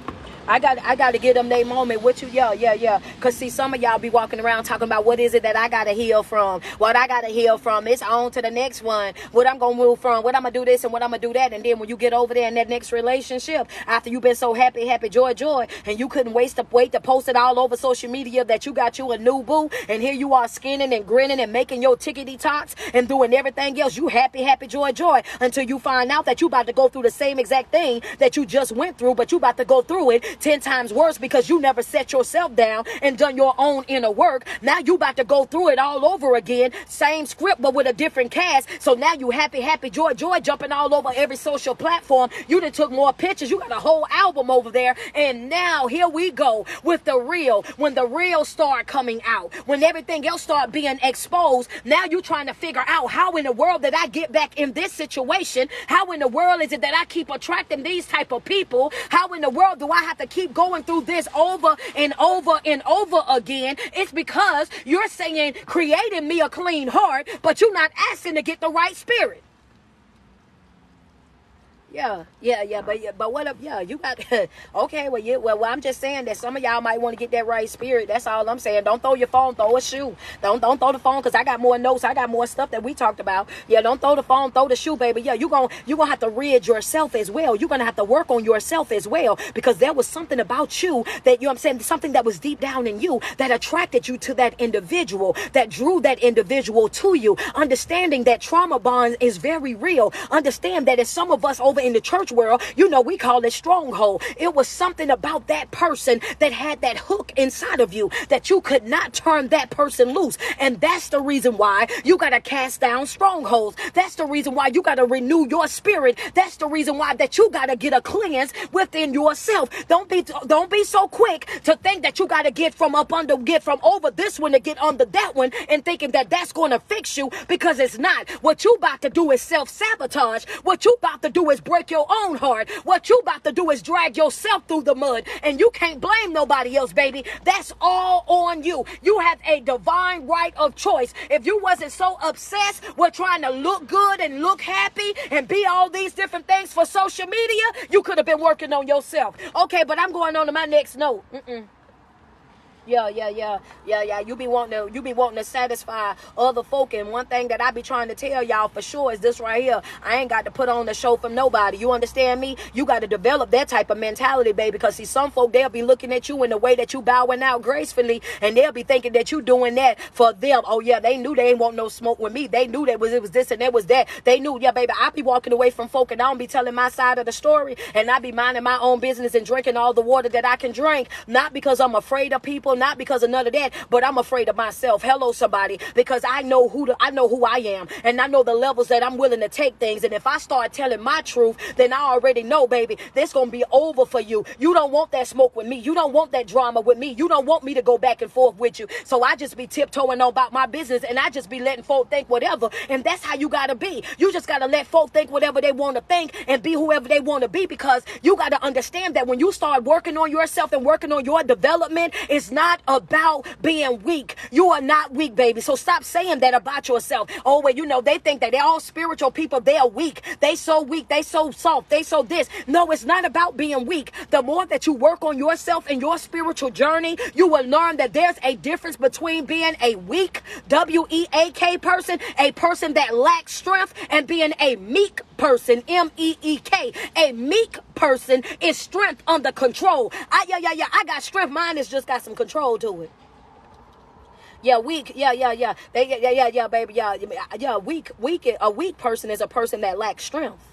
I got to give them their moment with you. Yeah. Because see, some of y'all be walking around talking about what is it that I got to heal from. What I got to heal from. It's on to the next one. What I'm going to move from. What I'm going to do this and what I'm going to do that. And then when you get over there in that next relationship, after you've been so happy, joy, and you couldn't wait to post it all over social media that you got you a new boo. And here you are skinning and grinning and making your tickety tots and doing everything else. You happy, joy. Until you find out that you about to go through the same exact thing that you just went through. But you about to go through it 10 times worse because you never set yourself down and done your own inner work. Now you about to go through it all over again. Same script, but with a different cast. So now you happy, joy, jumping all over every social platform. You done took more pictures. You got a whole album over there. And now here we go with the real. When the real start coming out, when everything else start being exposed, now you trying to figure out how in the world did I get back in this situation? How in the world is it that I keep attracting these type of people? How in the world do I have to keep going through this over and over and over again? It's because you're saying creating me a clean heart, but you're not asking to get the right spirit. But what up? Yeah, you got okay. Well, I'm just saying that some of y'all might want to get that right spirit. That's all I'm saying. Don't throw your phone, throw a shoe. Don't throw the phone because I got more notes. I got more stuff that we talked about. Yeah, don't throw the phone, throw the shoe, baby. Yeah, you gonna have to rid yourself as well. You're gonna have to work on yourself as well because there was something about you that I'm saying something that was deep down in you that attracted you to that individual, that drew that individual to you. Understanding that trauma bond is very real. Understand that it's some of us over over in the church world, you know, we call it stronghold. It was something about that person that had that hook inside of you that you could not turn that person loose. And that's the reason why you got to cast down strongholds. That's the reason why you got to renew your spirit. That's the reason why that you got to get a cleanse within yourself. Don't be so quick to think that you got to get from over this one to get under that one and thinking that that's going to fix you, because it's not. What you about to do is self-sabotage. What you about to do is break your own heart. What you about to do is drag yourself through the mud, and you can't blame nobody else, baby. That's all on you. You have a divine right of choice. If you wasn't so obsessed with trying to look good and look happy and be all these different things for social media, you could have been working on yourself. Okay, but I'm going on to my next note. Yeah. You be wanting to satisfy other folk. And one thing that I be trying to tell y'all for sure is this right here. I ain't got to put on a show from nobody. You understand me? You got to develop that type of mentality, baby. Because see, some folk, they'll be looking at you in the way that you bowing out gracefully, and they'll be thinking that you doing that for them. Oh yeah, they knew they ain't want no smoke with me. They knew it was this and that was that. They knew, yeah, baby, I be walking away from folk and I don't be telling my side of the story, and I be minding my own business and drinking all the water that I can drink. Not because I'm afraid of people, not because of none of that, but I'm afraid of myself. Hello, somebody, because I know who I am, and I know the levels that I'm willing to take things. And if I start telling my truth, then I already know, baby, this gonna be over for you. You don't want that smoke with me. You don't want that drama with me. You don't want me to go back and forth with you. So I just be tiptoeing on about my business, and I just be letting folk think whatever. And that's how you gotta be. You just gotta let folk think whatever they want to think and be whoever they want to be, because you gotta understand that when you start working on yourself and working on your development, it's not about being weak. You are not weak, baby. So stop saying that about yourself. Oh, well, you know, they think that they're all spiritual people. They are weak. They so weak. They so soft. They so this. No, it's not about being weak. The more that you work on yourself and your spiritual journey, you will learn that there's a difference between being a weak, W-E-A-K person, a person that lacks strength, and being a meek person, M-E-E-K. A meek person is strength under control. I got strength. Mine has just got some control to it. Yeah, weak. Yeah. Baby. Yeah. Weak. A weak person is a person that lacks strength.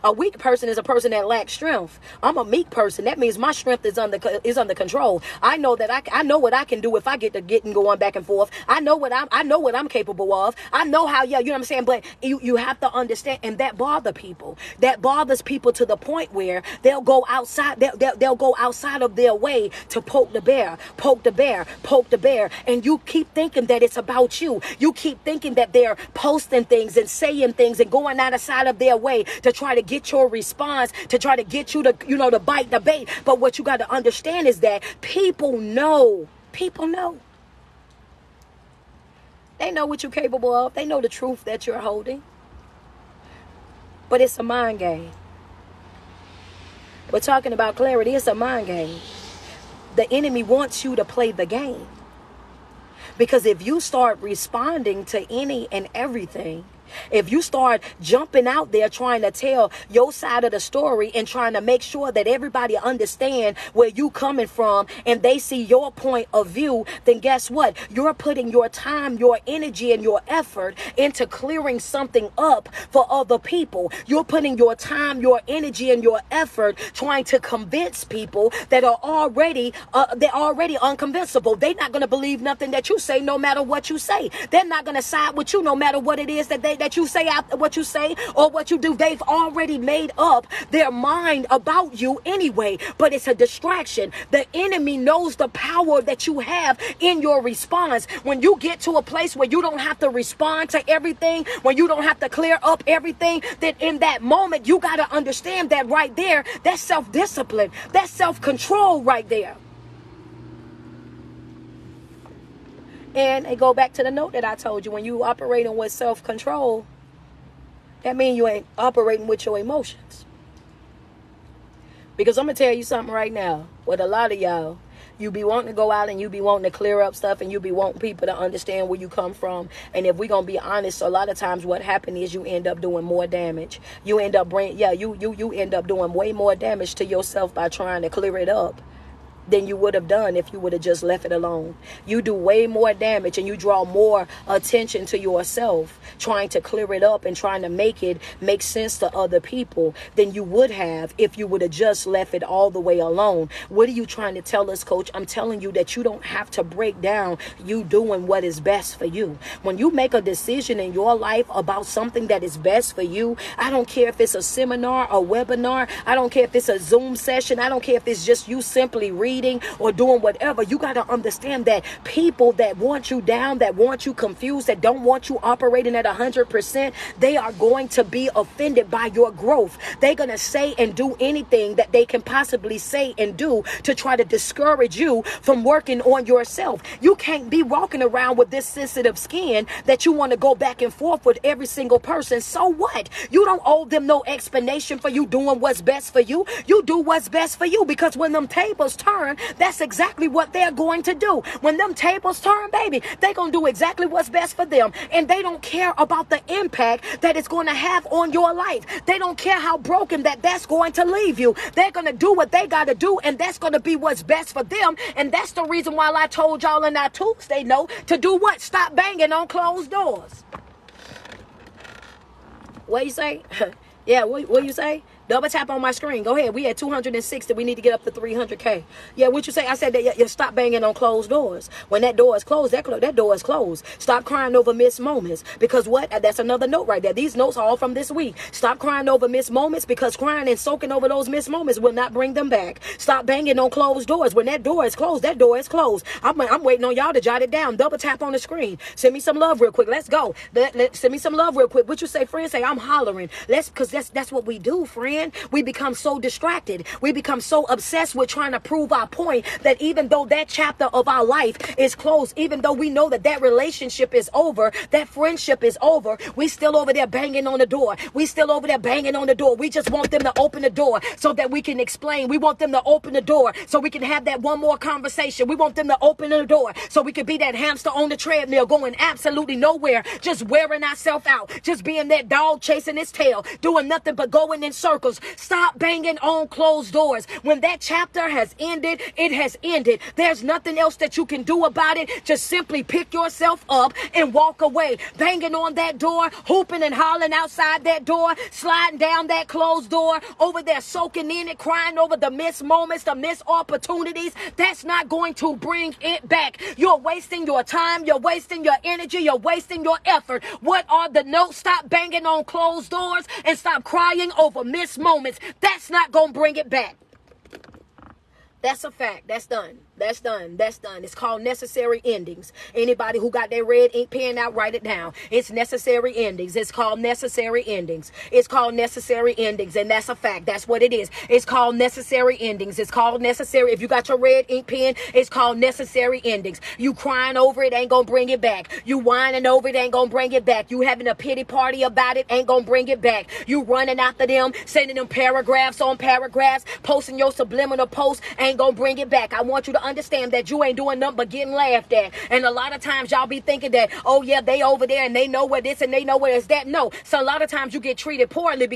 A weak person is a person that lacks strength. I'm a meek person. That means my strength is under control. I know that I know what I can do if I get and going back and forth. I know what I'm capable of. I know how, yeah, you know what I'm saying? But you have to understand, and that bothers people. That bothers people to the point where they'll go outside, they'll go outside of their way to poke the bear, and you keep thinking that it's about you. You keep thinking that they're posting things and saying things and going outside of their way to try to get your response, to try to get you to, to bite the bait. But what you got to understand is that people know. They know what you're capable of. They know the truth that you're holding. But it's a mind game. We're talking about clarity. It's a mind game. The enemy wants you to play the game. Because if you start responding to any and everything, if you start jumping out there trying to tell your side of the story and trying to make sure that everybody understand where you coming from and they see your point of view, then guess what? You're putting your time, your energy, and your effort into clearing something up for other people. You're putting your time, your energy, and your effort trying to convince people that are already unconvincible. They're not going to believe nothing that you say, no matter what you say. They're not going to side with you, no matter what it is that you say after what you say or what you do. They've already made up their mind about you anyway, but it's a distraction. The enemy knows the power that you have in your response. When you get to a place where you don't have to respond to everything, when you don't have to clear up everything, then in that moment, you got to understand that right there, that's self-discipline, that's self-control right there. And it go back to the note that I told you. When you operating with self-control, that means you ain't operating with your emotions. Because I'm going to tell you something right now. With a lot of y'all, you be wanting to go out and you be wanting to clear up stuff and you be wanting people to understand where you come from. And if we're going to be honest, a lot of times what happens is you end up doing more damage. You end up you end up doing way more damage to yourself by trying to clear it up than you would have done if you would have just left it alone. You do way more damage and you draw more attention to yourself trying to clear it up and trying to make it make sense to other people than you would have if you would have just left it all the way alone. What are you trying to tell us, coach? I'm telling you that you don't have to break down you doing what is best for you. When you make a decision in your life about something that is best for you, I don't care if it's a seminar, a webinar, I don't care if it's a Zoom session, I don't care if it's just you simply reading or doing whatever. You got to understand that people that want you down, that want you confused, that don't want you operating at 100%, they are going to be offended by your growth. They're going to say and do anything that they can possibly say and do to try to discourage you from working on yourself. You can't be walking around with this sensitive skin that you want to go back and forth with every single person. So what? You don't owe them no explanation for you doing what's best for you. You do what's best for you, because when them tables turn, that's exactly what they're going to do. When them tables turn, baby, they're going to do exactly what's best for them. And they don't care about the impact that it's going to have on your life. They don't care how broken that's going to leave you. They're going to do what they got to do, and that's going to be what's best for them. And that's the reason why I told y'all in our Tuesday note to do what? Stop banging on closed doors. What you say? Yeah, what you say? Double tap on my screen. Go ahead. We at 260. We need to get up to 300K. Yeah, what you say? I said that you stop banging on closed doors. When that door is closed, that door is closed. Stop crying over missed moments. Because what? That's another note right there. These notes are all from this week. Stop crying over missed moments, because crying and soaking over those missed moments will not bring them back. Stop banging on closed doors. When that door is closed, that door is closed. I'm waiting on y'all to jot it down. Double tap on the screen. Send me some love real quick. Let's go. Send me some love real quick. What you say, friend? Say, I'm hollering. Because that's what we do, friend. We become so distracted. We become so obsessed with trying to prove our point that even though that chapter of our life is closed, even though we know that relationship is over, that friendship is over, we still over there banging on the door. We still over there banging on the door. We just want them to open the door so that we can explain. We want them to open the door so we can have that one more conversation. We want them to open the door so we can be that hamster on the treadmill going absolutely nowhere, just wearing ourselves out, just being that dog chasing its tail, doing nothing but going in circles. Stop banging on closed doors. When that chapter has ended, it has ended. There's nothing else that you can do about it. Just simply pick yourself up and walk away. Banging on that door, hooping and hollering outside that door, sliding down that closed door, over there soaking in it, crying over the missed moments, the missed opportunities. That's not going to bring it back. You're wasting your time. You're wasting your energy. You're wasting your effort. What are the notes? Stop banging on closed doors and stop crying over missed moments. That's not going to bring it back. That's a fact. That's done. That's done. That's done. It's called necessary endings. Anybody who got their red ink pen out, write it down. It's necessary endings. It's called necessary endings. It's called necessary endings. And that's a fact. That's what it is. It's called necessary endings. It's called necessary. If you got your red ink pen, it's called necessary endings. You crying over it ain't going to bring it back. You whining over it ain't going to bring it back. You having a pity party about it ain't going to bring it back. You running after them, sending them paragraphs on paragraphs, posting your subliminal posts ain't going to bring it back. I want you to understand that you ain't doing nothing but getting laughed at. And a lot of times y'all be thinking that, oh yeah, they over there and they know what this and they know what is that. No. So a lot of times you get treated poorly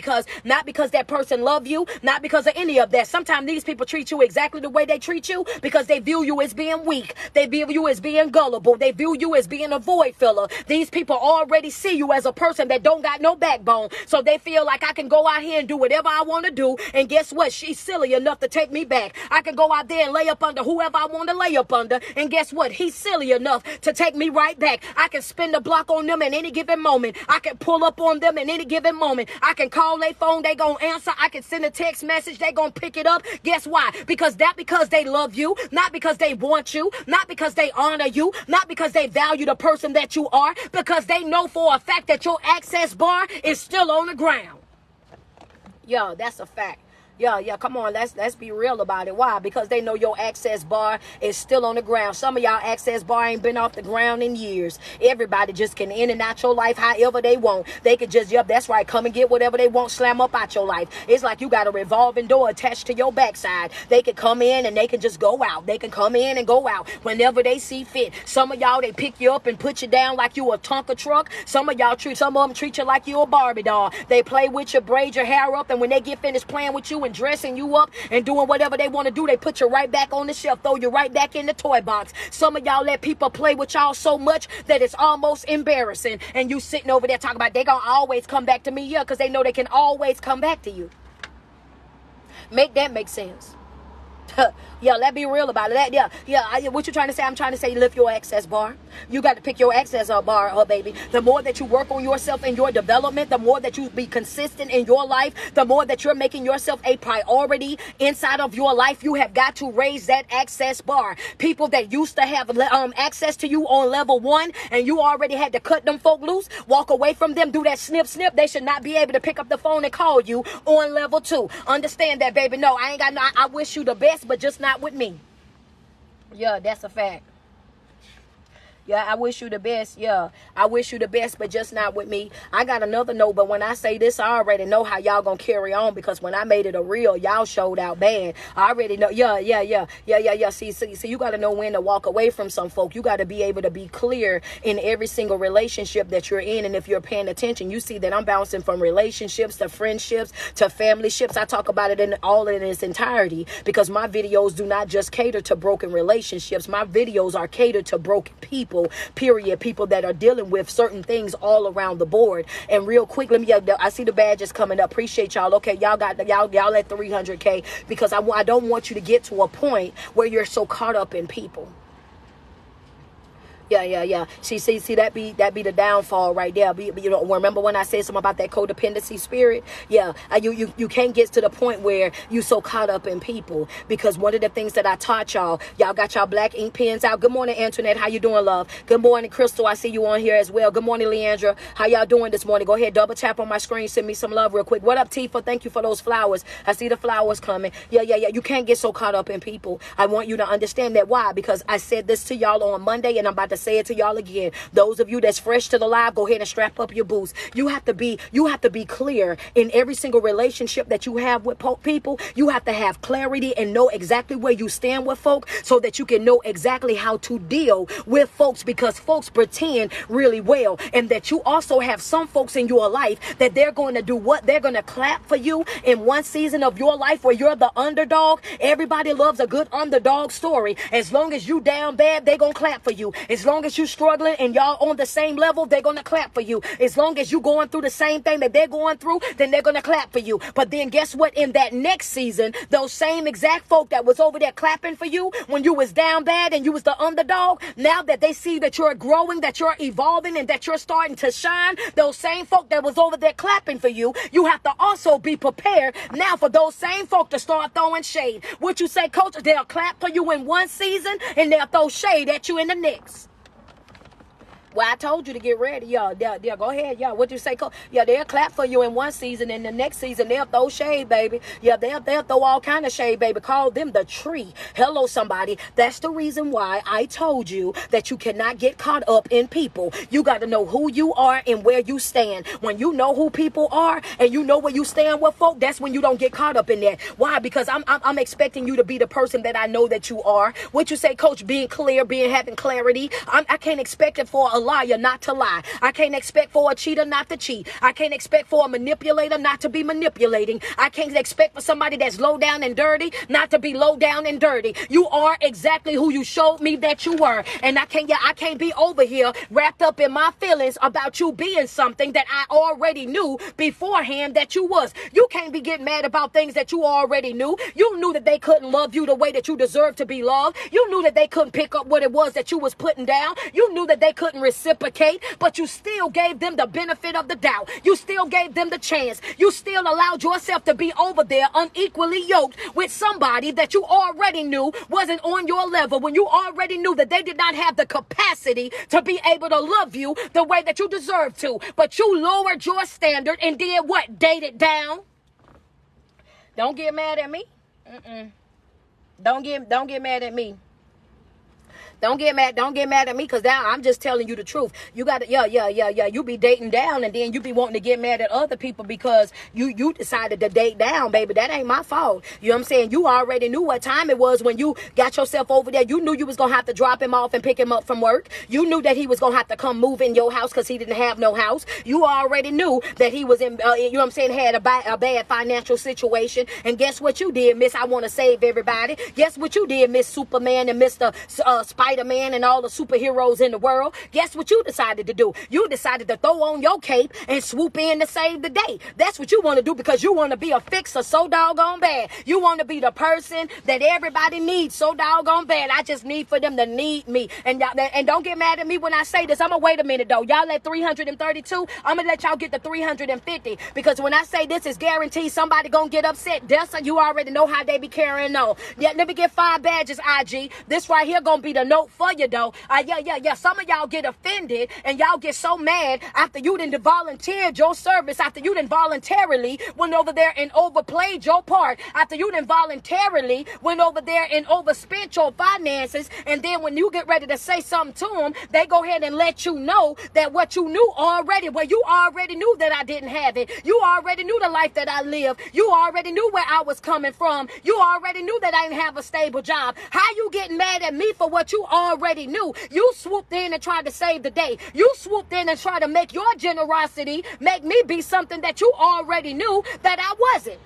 not because that person love you, not because of any of that. Sometimes these people treat you exactly the way they treat you because they view you as being weak. They view you as being gullible. They view you as being a void filler. These people already see you as a person that don't got no backbone. So they feel like I can go out here and do whatever I want to do. And guess what? She's silly enough to take me back. I can go out there and lay up under whoever I want to lay up under. And guess what? He's silly enough to take me right back. I can spin the block on them at any given moment. I can pull up on them at any given moment. I can call their phone. They gonna answer. I can send a text message. They gonna pick it up. Guess why? Because they love you, not because they want you, not because they honor you, not because they value the person that you are, because they know for a fact that your access bar is still on the ground. Yo, that's a fact. Yeah, come on, let's be real about it. Why? Because they know your access bar is still on the ground. Some of y'all access bar ain't been off the ground in years. Everybody just can in and out your life however they want. They could just, that's right, come and get whatever they want, slam up out your life. It's like you got a revolving door attached to your backside. They can come in and they can just go out. They can come in and go out whenever they see fit. Some of y'all, they pick you up and put you down like you a Tonka truck. Some of them treat you like you a Barbie doll. They play with you, braid your hair up, and when they get finished playing with you, you and dressing you up and doing whatever they want to do. They put you right back on the shelf, throw you right back in the toy box. Some of y'all let people play with y'all so much that it's almost embarrassing. And you sitting over there talking about they gonna always come back to me. Yeah, because they know they can always come back to you. Make that make sense. Yeah, let's be real about it. What you trying to say? I'm trying to say lift your access bar. You got to pick your access bar up, baby. The more that you work on yourself and your development, the more that you be consistent in your life, the more that you're making yourself a priority inside of your life. You have got to raise that access bar. People that used to have access to you on level 1 and you already had to cut them folk loose, walk away from them, do that snip. They should not be able to pick up the phone and call you on level 2. Understand that, baby. No, I ain't got no. I wish you the best, but just not with me. Yeah, that's a fact. Yeah, I wish you the best. Yeah, I wish you the best, but just not with me. I got another note, but when I say this, I already know how y'all gonna carry on, because when I made it a reel, y'all showed out bad. I already know. Yeah. See, you got to know when to walk away from some folk. You got to be able to be clear in every single relationship that you're in, and if you're paying attention, you see that I'm bouncing from relationships to friendships to family ships. I talk about it in its entirety, because my videos do not just cater to broken relationships. My videos are catered to broken people. Period. People that are dealing with certain things all around the board. And real quick, I see the badges coming up. Appreciate y'all. Okay, y'all at 300K, because I don't want you to get to a point where you're so caught up in people. Yeah. See, that be the downfall right there. You know, remember when I said something about that codependency spirit? Yeah, you can't get to the point where you so caught up in people, because one of the things that I taught y'all got y'all black ink pens out. Good morning, Antoinette. How you doing, love? Good morning, Crystal. I see you on here as well. Good morning, Leandra. How y'all doing this morning? Go ahead, double tap on my screen. Send me some love real quick. What up, Tifa? Thank you for those flowers. I see the flowers coming. Yeah. You can't get so caught up in people. I want you to understand that. Why? Because I said this to y'all on Monday, and I'm about to say it to y'all again. Those of you that's fresh to the live, go ahead and strap up your boots. You have to be clear in every single relationship that you have with people. You have to have clarity and know exactly where you stand with folk, so that you can know exactly how to deal with folks, because folks pretend really well. And that you also have some folks in your life that they're going to do what? They're going to clap for you in one season of your life where you're the underdog. Everybody loves a good underdog story. As long as you down bad, they're going to clap for you. As long as you struggling and y'all on the same level, they're going to clap for you. As long as you going through the same thing that they're going through, then they're going to clap for you. But then guess what? In that next season, those same exact folk that was over there clapping for you when you was down bad and you was the underdog, now that they see that you're growing, that you're evolving, and that you're starting to shine, those same folk that was over there clapping for you, you have to also be prepared now for those same folk to start throwing shade. What you say, coach? They'll clap for you in one season and they'll throw shade at you in the next. Well, I told you to get ready, y'all. Yeah, go ahead, y'all. What you say? Yeah, they'll clap for you in one season, and the next season they'll throw shade, baby. Yeah, they'll throw all kind of shade, baby. Call them the tree. Hello, somebody. That's the reason why I told you that you cannot get caught up in people. You got to know who you are and where you stand. When you know who people are and you know where you stand with folk, that's when you don't get caught up in that. Why? Because I'm expecting you to be the person that I know that you are. What you say, coach? Being clear, having clarity. I can't expect it for a liar not to lie. I can't expect for a cheater not to cheat. I can't expect for a manipulator not to be manipulating. I can't expect for somebody that's low down and dirty not to be low down and dirty. You are exactly who you showed me that you were. And I can't be over here wrapped up in my feelings about you being something that I already knew beforehand that you was. You can't be getting mad about things that you already knew. You knew that they couldn't love you the way that you deserve to be loved. You knew that they couldn't pick up what it was that you was putting down. You knew that they couldn't reciprocate, but you still gave them the benefit of the doubt. You still gave them the chance. You still allowed yourself to be over there unequally yoked with somebody that you already knew wasn't on your level, when you already knew that they did not have the capacity to be able to love you the way that you deserve to. But you lowered your standard and did what? Dated down. Don't get mad at me. Don't get mad at me. Don't get mad. Don't get mad at me, because now I'm just telling you the truth. You got to, yeah. You be dating down, and then you be wanting to get mad at other people because you decided to date down, baby. That ain't my fault. You know what I'm saying? You already knew what time it was when you got yourself over there. You knew you was going to have to drop him off and pick him up from work. You knew that he was going to have to come move in your house because he didn't have no house. You already knew that he was in, you know what I'm saying, had a bad financial situation. And guess what you did, Miss I want to save everybody? Guess what you did, Miss Superman and Mr. Spider-Man and all the superheroes in the world? Guess what you decided to do? You decided to throw on your cape and swoop in to save the day. That's what you want to do, because you want to be a fixer so doggone bad. You want to be the person that everybody needs so doggone bad. I just need for them to need me. And don't get mad at me when I say this. I'm going to wait a minute, though. Y'all at 332, I'm going to let y'all get to 350, because when I say this is guaranteed, somebody going to get upset. You already know how they be carrying on. Yeah, let me get 5 badges, IG. This right here going to be the note for you, though. Yeah. Some of y'all get offended and y'all get so mad after you done volunteered your service, after you done voluntarily went over there and overplayed your part, after you done voluntarily went over there and overspent your finances, and then when you get ready to say something to them, they go ahead and let you know that what you knew already, well, you already knew that I didn't have it. You already knew the life that I lived. You already knew where I was coming from. You already knew that I didn't have a stable job. How you getting mad at me for what you already knew? You swooped in and tried to save the day. You swooped in and tried to make your generosity make me be something that you already knew that I wasn't.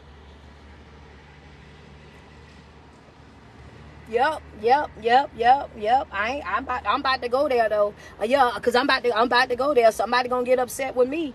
Yep. I'm about to go there though. Cause I'm about to go there. Somebody gonna get upset with me.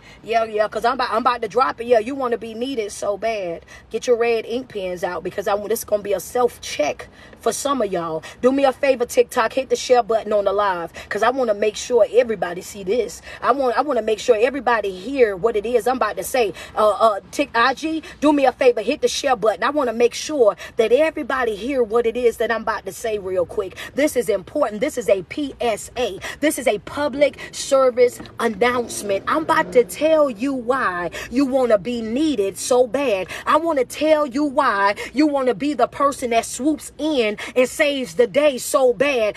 Cause I'm about to drop it. You want to be needed so bad. Get your red ink pens out, because this is gonna be a self check for some of y'all. Do me a favor, TikTok, hit the share button on the live, cause I want to make sure everybody see this. I want to make sure everybody hear what it is I'm about to say. IG, do me a favor, hit the share button. I want to make sure that everybody hear what it is that I'm about to say real quick. This is important. This is a PSA. This is a public service announcement. I'm about to tell you why you want to be needed so bad. I want to tell you why you want to be the person that swoops in and saves the day so bad.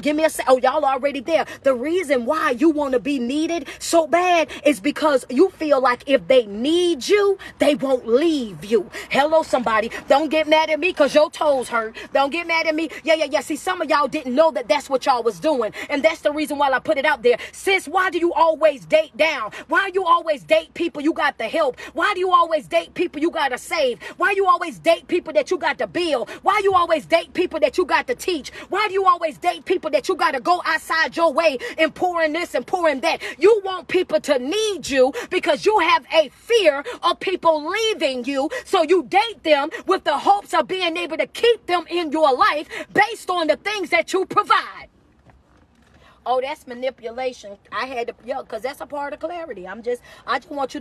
Give me a second. Oh, y'all already there. The reason why you want to be needed so bad is because you feel like if they need you, they won't leave you. Hello, somebody. Don't get mad at me because your toes hurt. Don't get mad at me. Yeah. See, some of y'all didn't know that that's what y'all was doing. And that's the reason why I put it out there. Sis, why do you always date down? Why do you always date people you got to help? Why do you always date people you got to save? Why do you always date people that you got to build? Why do you always date people that you got to teach? Why do you always date people that you got to go outside your way and pour in this and pour in that? You want people to need you because you have a fear of people leaving you. So you date them with the hopes of being able to keep them in your life based on the things that you provide. Oh, that's manipulation. I had to, because that's a part of clarity. I just want you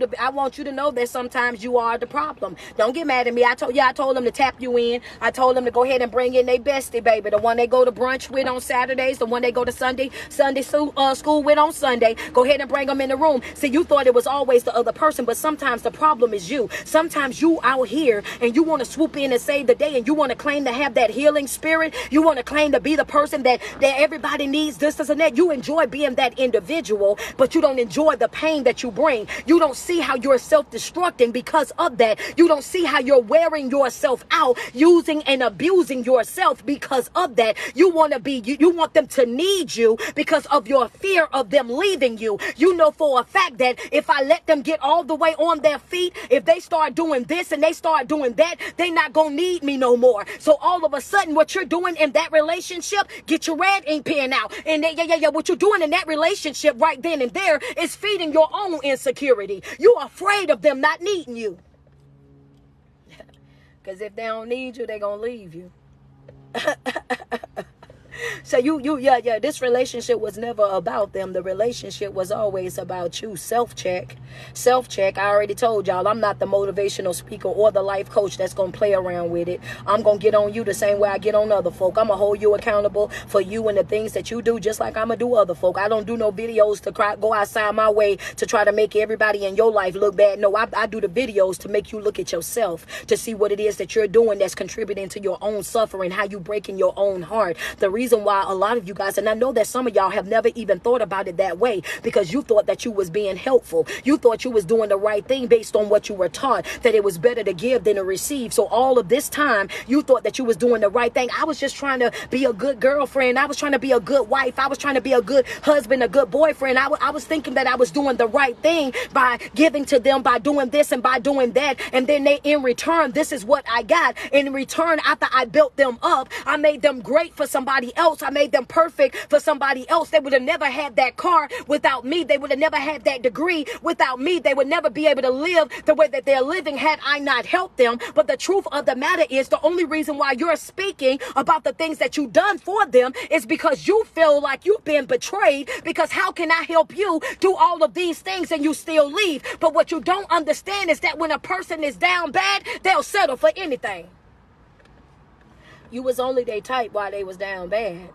to know that sometimes you are the problem. Don't get mad at me. I told them to tap you in. I told them to go ahead and bring in their bestie, baby. The one they go to brunch with on Saturdays, the one they go to Sunday school with on Sunday. Go ahead and bring them in the room. See, you thought it was always the other person, but sometimes the problem is you. Sometimes you out here and you want to swoop in and save the day, and you want to claim to have that healing spirit. You want to claim to be the person that everybody needs, this and that. You enjoy being that individual, but you don't enjoy the pain that you bring. You don't see how you're self-destructing because of that. You don't see how you're wearing yourself out, using and abusing yourself because of that. You want them to need you because of your fear of them leaving you. You know for a fact that if I let them get all the way on their feet, if they start doing this and they start doing that, they're not gonna need me no more. So all of a sudden, what you're doing in that relationship, get your red ink pen out. And what you're doing in that relationship right then and there is feeding your own insecurity. You're afraid of them not needing you. Because if they don't need you, they're going to leave you. So this relationship was never about them. The relationship was always about you. Self-check. I already told y'all I'm not the motivational speaker or the life coach that's going to play around with it. I'm going to get on you the same way I get on other folk. I'm going to hold you accountable for you and the things that you do, just like I'm going to do other folk. I don't do no videos to go outside my way to try to make everybody in your life look bad. No, I do the videos to make you look at yourself, to see what it is that you're doing that's contributing to your own suffering, how you breaking your own heart. The reason reason why a lot of you guys, and I know that some of y'all have never even thought about it that way, because you thought that you was being helpful. You thought you was doing the right thing based on what you were taught, that it was better to give than to receive. So all of this time, you thought that you was doing the right thing. I was just trying to be a good girlfriend. I was trying to be a good wife. I was trying to be a good husband, a good boyfriend. I was thinking that I was doing the right thing by giving to them, by doing this and by doing that. And then they, in return, this is what I got. In return, after I built them up, I made them great for somebody else. I made them perfect for somebody else. They would have never had that car without me. They would have never had that degree without me. They would never be able to live the way that they're living had I not helped them. But the truth of the matter is, the only reason why you're speaking about the things that you've done for them is because you feel like you've been betrayed. Because how can I help you do all of these things and you still leave? But what you don't understand is that when a person is down bad, they'll settle for anything. You was only their type while they was down bad.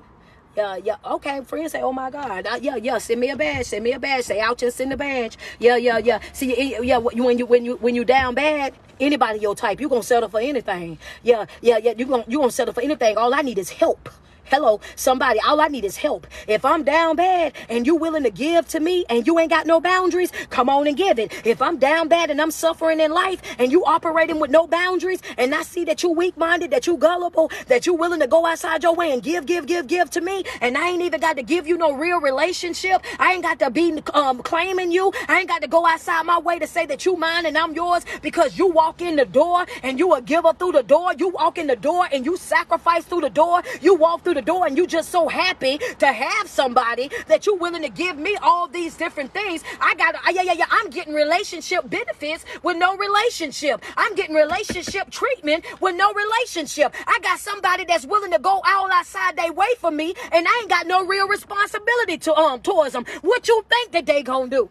Yeah. Okay, friends say, oh my God. Yeah. Send me a badge. Send me a badge. Say, ouch and send the badge. Yeah. See, yeah. When you down bad, anybody your type, you gonna settle for anything. Yeah. You gonna settle for anything. All I need is help. Hello, somebody, all I need is help. If I'm down bad and you willing to give to me and you ain't got no boundaries, come on and give it. If I'm down bad and I'm suffering in life and you operating with no boundaries, and I see that you weak-minded, that you gullible, that you willing to go outside your way and give to me, and I ain't even got to give you no real relationship. I ain't got to be claiming you. I ain't got to go outside my way to say that you mine and I'm yours, because you walk in the door and you a giver through the door. You walk in the door and you sacrifice through the door. You walk through the door and you just so happy to have somebody that you willing to give me all these different things. I'm getting relationship benefits with no relationship. I'm getting relationship treatment with no relationship. I got somebody that's willing to go all outside their way for me, and I ain't got no real responsibility towards them. What you think that they gonna do?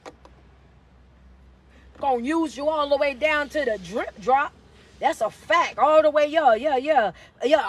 Gonna use you all the way down to the drip drop. That's a fact. All the way, yeah.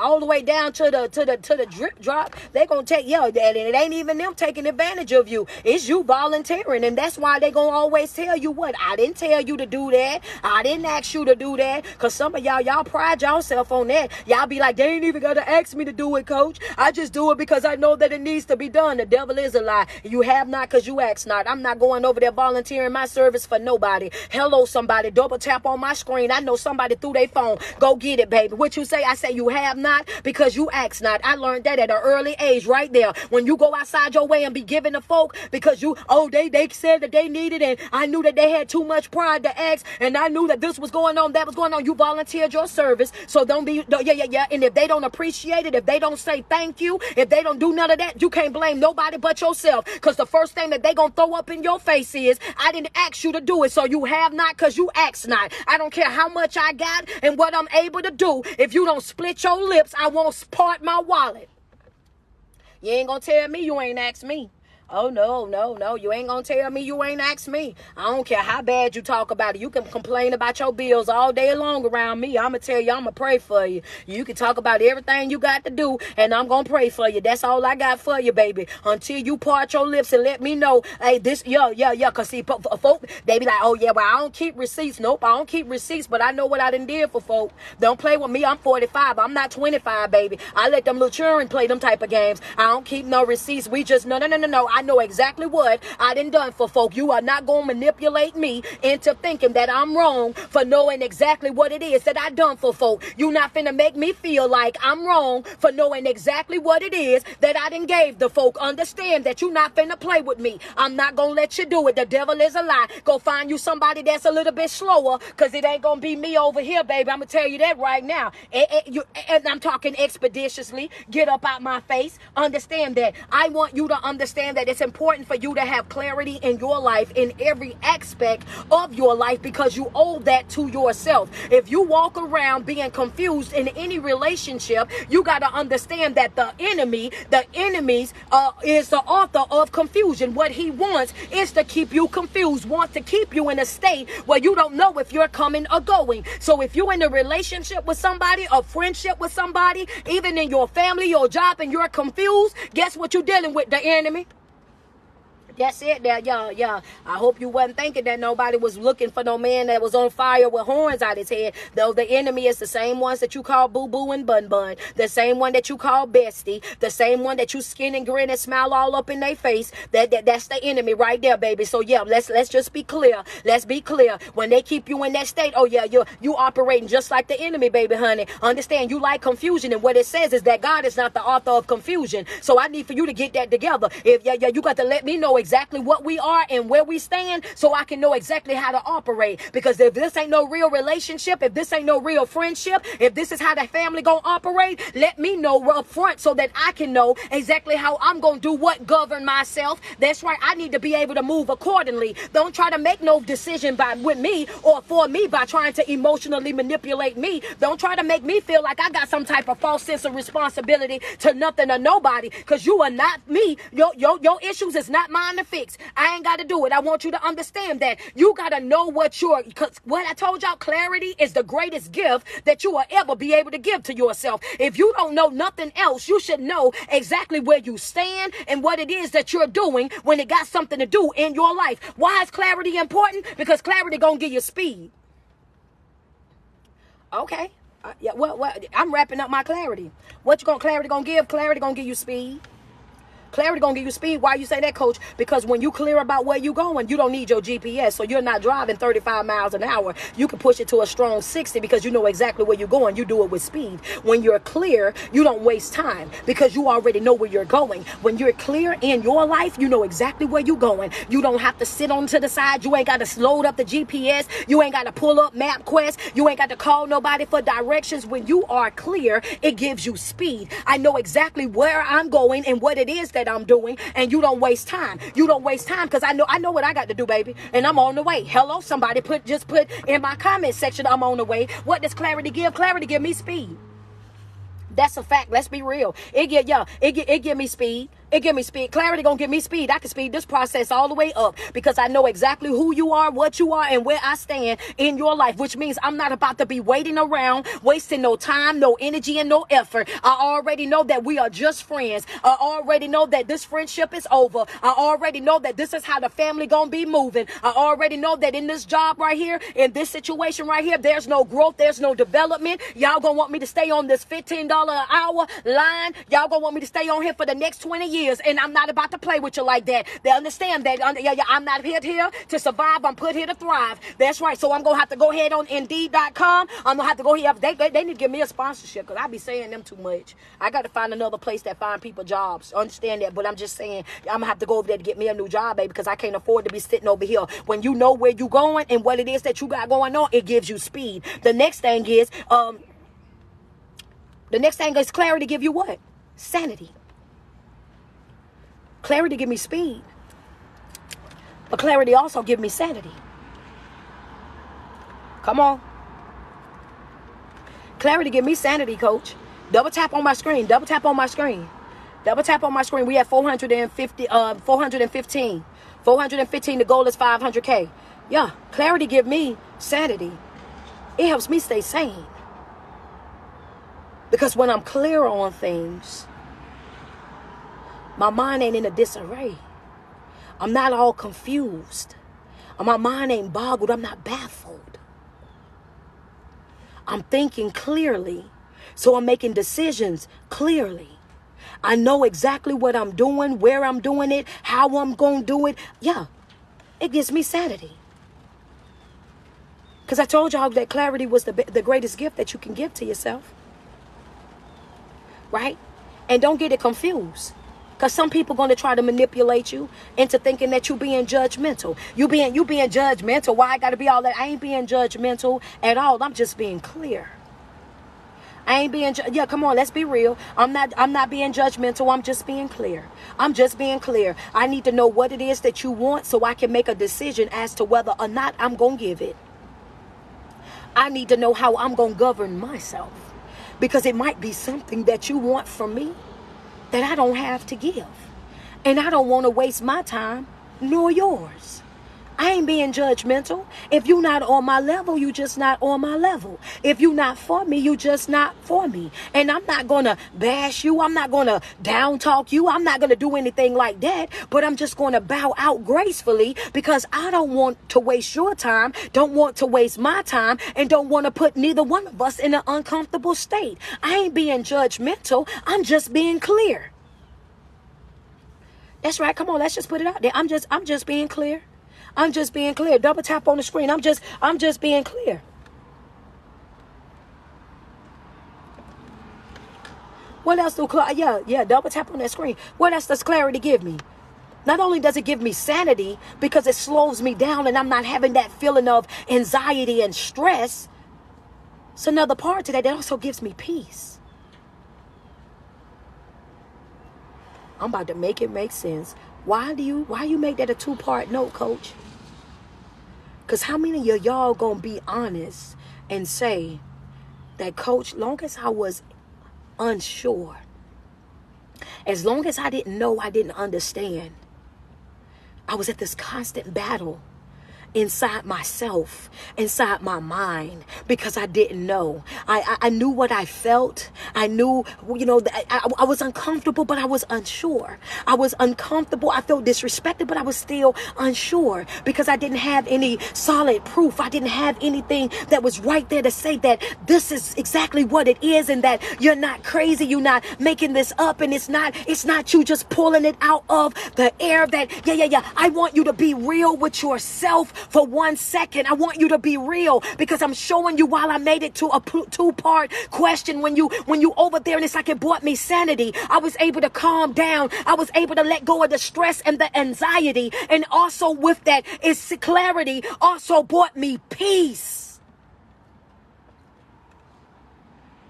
All the way down to the drip drop. They gonna take, and it ain't even them taking advantage of you. It's you volunteering, and that's why they gonna always tell you what. I didn't tell you to do that. I didn't ask you to do that. Cause some of y'all pride yourself on that. Y'all be like, they ain't even gotta ask me to do it, coach. I just do it because I know that it needs to be done. The devil is a lie. You have not cause you ask not. I'm not going over there volunteering my service for nobody. Hello, somebody. Double tap on my screen. I know somebody threw their phone. Go get it, baby. What you say? I say you have not because you ask not. I learned that at an early age right there. When you go outside your way and be giving to folk because they said that they needed, and I knew that they had too much pride to ask, and I knew that this was going on, that was going on. You volunteered your service. So don't be, yeah. And if they don't appreciate it, if they don't say thank you, if they don't do none of that, you can't blame nobody but yourself. Because the first thing that they gonna throw up in your face is, I didn't ask you to do it. So you have not because you asked not. I don't care how much I got and what I'm able to do. If you don't split your lips, I won't part my wallet. You ain't gonna tell me you ain't asked me. Oh, no. You ain't gonna tell me you ain't asked me. I don't care how bad you talk about it. You can complain about your bills all day long around me. I'm gonna tell you, I'm gonna pray for you. You can talk about everything you got to do, and I'm gonna pray for you. That's all I got for you, baby. Until you part your lips and let me know, hey, this, yeah. Cause see, folk, they be like, oh yeah, well, I don't keep receipts. Nope, I don't keep receipts, but I know what I done did for folk. Don't play with me. I'm 45. I'm not 25, baby. I let them little children play them type of games. I don't keep no receipts. We just, no. I know exactly what I done for folk. You are not going to manipulate me into thinking that I'm wrong for knowing exactly what it is that I done for folk. You not finna make me feel like I'm wrong for knowing exactly what it is that I done gave the folk. Understand that you not finna play with me. I'm not going to let you do it. The devil is a lie. Go find you somebody that's a little bit slower, because it ain't going to be me over here, baby. I'm going to tell you that right now. And I'm talking expeditiously. Get up out my face. Understand that. I want you to understand that it's important for you to have clarity in your life, in every aspect of your life, because you owe that to yourself. If you walk around being confused in any relationship, you got to understand that the enemy is the author of confusion. What he wants is to keep you confused, wants to keep you in a state where you don't know if you're coming or going. So if you're in a relationship with somebody, a friendship with somebody, even in your family, your job, and you're confused, guess what you're dealing with? The enemy. That's it there, yeah. I hope you wasn't thinking that nobody was looking for no man that was on fire with horns out his head. Though the enemy is the same ones that you call Boo Boo and Bun Bun, the same one that you call Bestie, the same one that you skin and grin and smile all up in their face. That's the enemy right there, baby. So yeah, let's just be clear. Let's be clear. When they keep you in that state, oh yeah, you operating just like the enemy, baby, honey. Understand, you like confusion, and what it says is that God is not the author of confusion. So I need for you to get that together. If you got to let me know exactly what we are and where we stand, so I can know exactly how to operate. Because if this ain't no real relationship, if this ain't no real friendship, if this is how the family gonna operate, let me know up front so that I can know exactly how I'm gonna do what, govern myself. That's right, I need to be able to move accordingly. Don't try to make no decision with me or for me by trying to emotionally manipulate me. Don't try to make me feel like I got some type of false sense of responsibility to nothing or nobody, because you are not me. Your issues is not mine to fix. I ain't got to do it. I want you to understand that you got to know because what I told y'all, clarity is the greatest gift that you will ever be able to give to yourself. If you don't know nothing else, you should know exactly where you stand and what it is that you're doing when it got something to do in your life. Why is clarity important? Because clarity gonna give you speed. Okay. Yeah. Well, I'm wrapping up my clarity. Clarity gonna give? Clarity gonna give you speed. Clarity gonna give you speed. Why you say that, coach? Because when you clear about where you going, you don't need your GPS. So you're not driving 35 miles an hour. You can push it to a strong 60 because you know exactly where you're going. You do it with speed. When you're clear, you don't waste time because you already know where you're going. When you're clear in your life, you know exactly where you're going. You don't have to sit on to the side. You ain't got to load up the GPS. You ain't got to pull up MapQuest. You ain't got to call nobody for directions. When you are clear, it gives you speed. I know exactly where I'm going and what it is that I'm doing, and you don't waste time. You don't waste time because I know what I got to do, baby, and I'm on the way. Hello, somebody just put in my comment section, I'm on the way. What does clarity give? Clarity give me speed. That's a fact. Let's be real. It give me speed. It give me speed. Clarity gonna give me speed. I can speed this process all the way up because I know exactly who you are, what you are, and where I stand in your life, which means I'm not about to be waiting around, wasting no time, no energy, and no effort. I already know that we are just friends. I already know that this friendship is over. I already know that this is how the family gonna be moving. I already know that in this job right here, in this situation right here, there's no growth, there's no development. Y'all gonna want me to stay on this $15 an hour line. Y'all gonna want me to stay on here for the next 20 years. And I'm not about to play with you like that. They understand that. I'm not here to survive. I'm put here to thrive. That's right. So I'm going to have to go ahead on Indeed.com. I'm going to have to go here. They need to give me a sponsorship because I be saying them too much. I got to find another place that find people jobs. Understand that. But I'm just saying I'm going to have to go over there to get me a new job, baby, because I can't afford to be sitting over here. When you know where you're going and what it is that you got going on, it gives you speed. The next thing is clarity give you what? Sanity. Clarity give me speed, but clarity also give me sanity. Come on. Clarity give me sanity, coach. Double tap on my screen. Double tap on my screen. Double tap on my screen. We have 415. 415. The goal is 500K. Yeah. Clarity give me sanity. It helps me stay sane. Because when I'm clear on things, my mind ain't in a disarray. I'm not all confused. My mind ain't boggled. I'm not baffled. I'm thinking clearly. So I'm making decisions clearly. I know exactly what I'm doing, where I'm doing it, how I'm going to do it. Yeah, it gives me sanity. Because I told y'all that clarity was the greatest gift that you can give to yourself. Right? And don't get it confused. Because some people going to try to manipulate you into thinking that you being judgmental. You being judgmental. Why I got to be all that? I ain't being judgmental at all. I'm just being clear. I ain't being, yeah, come on, let's be real. I'm not being judgmental. I'm just being clear. I'm just being clear. I need to know what it is that you want so I can make a decision as to whether or not I'm going to give it. I need to know how I'm going to govern myself. Because it might be something that you want from me that I don't have to give. And I don't want to waste my time nor yours. I ain't being judgmental. If you're not on my level, you just not on my level. If you're not for me, you just not for me. And I'm not going to bash you. I'm not going to down talk you. I'm not going to do anything like that. But I'm just going to bow out gracefully because I don't want to waste your time, don't want to waste my time, and don't want to put neither one of us in an uncomfortable state. I ain't being judgmental. I'm just being clear. That's right. Come on, let's just put it out there. I'm just being clear. I'm just being clear. Double tap on the screen. I'm just being clear. What else do double tap on that screen. What else does clarity give me? Not only does it give me sanity because it slows me down and I'm not having that feeling of anxiety and stress. It's another part to that also gives me peace. I'm about to make it make sense. Why you make that a two-part note, coach? Because how many of y'all gonna be honest and say that, coach, long as I was unsure, as long as I didn't know, I didn't understand, I was at this constant battle inside myself, inside my mind, because I didn't know. I knew what I felt. I knew, I was uncomfortable, but I was unsure. I was uncomfortable. I felt disrespected, but I was still unsure because I didn't have any solid proof. I didn't have anything that was right there to say that this is exactly what it is and that you're not crazy. You're not making this up, and it's not you just pulling it out of the air. That, I want you to be real with yourself for 1 second. I want you to be real because I'm showing you while I made it to a two-part question. When you over there, and it's like it brought me sanity. I was able to calm down. I was able to let go of the stress and the anxiety. And also with that is clarity also brought me peace.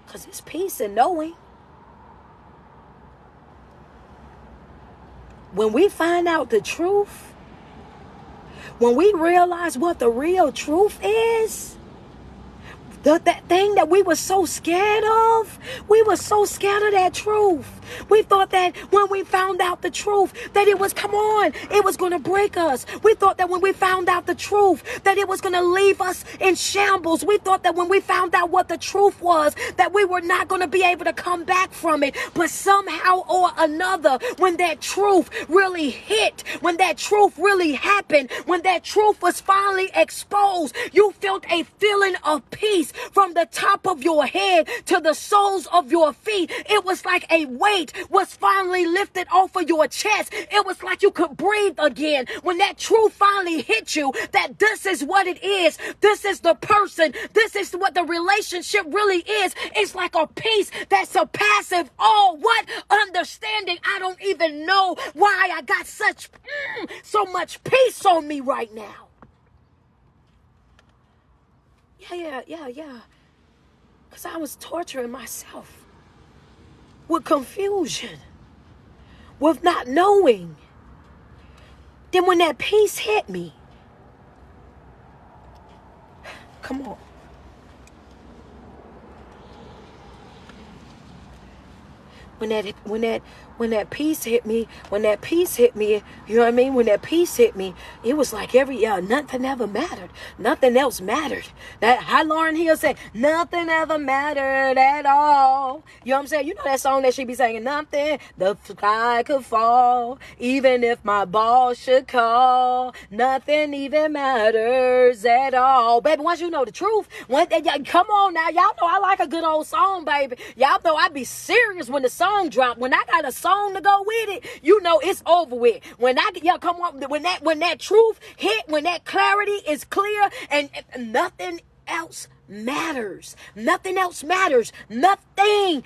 Because it's peace in knowing. When we find out the truth, when we realize what the real truth is, that thing that we were so scared of, we were so scared of that truth. We thought that when we found out the truth, that it was going to break us. We thought that when we found out the truth, that it was going to leave us in shambles. We thought that when we found out what the truth was, that we were not going to be able to come back from it. But somehow or another, when that truth really hit, when that truth really happened, when that truth was finally exposed, you felt a feeling of peace from the top of your head to the soles of your feet. It was like a weight was finally lifted off of your chest. It was like you could breathe again when that truth finally hit you, that this is what it is. This is the person. This is what the relationship really is. It's like a peace that surpasses all what understanding. I don't even know why I got so much peace on me right now. Yeah. Because I was torturing myself with confusion, with not knowing. Then when that peace hit me, come on. When that peace hit me, you know what I mean? When that peace hit me, it was like nothing ever mattered. Nothing else mattered. How Lauryn Hill said, nothing ever mattered at all. You know what I'm saying? You know that song that she be singing, nothing, the sky could fall, even if my boss should call, nothing even matters at all. Baby, once you know the truth, come on now, y'all know I like a good old song, baby. Y'all know I be serious when the song drop. When I got a song to go with it, you know it's over with. When that truth hit, when that clarity is clear, and nothing else matters. Nothing else matters. Nothing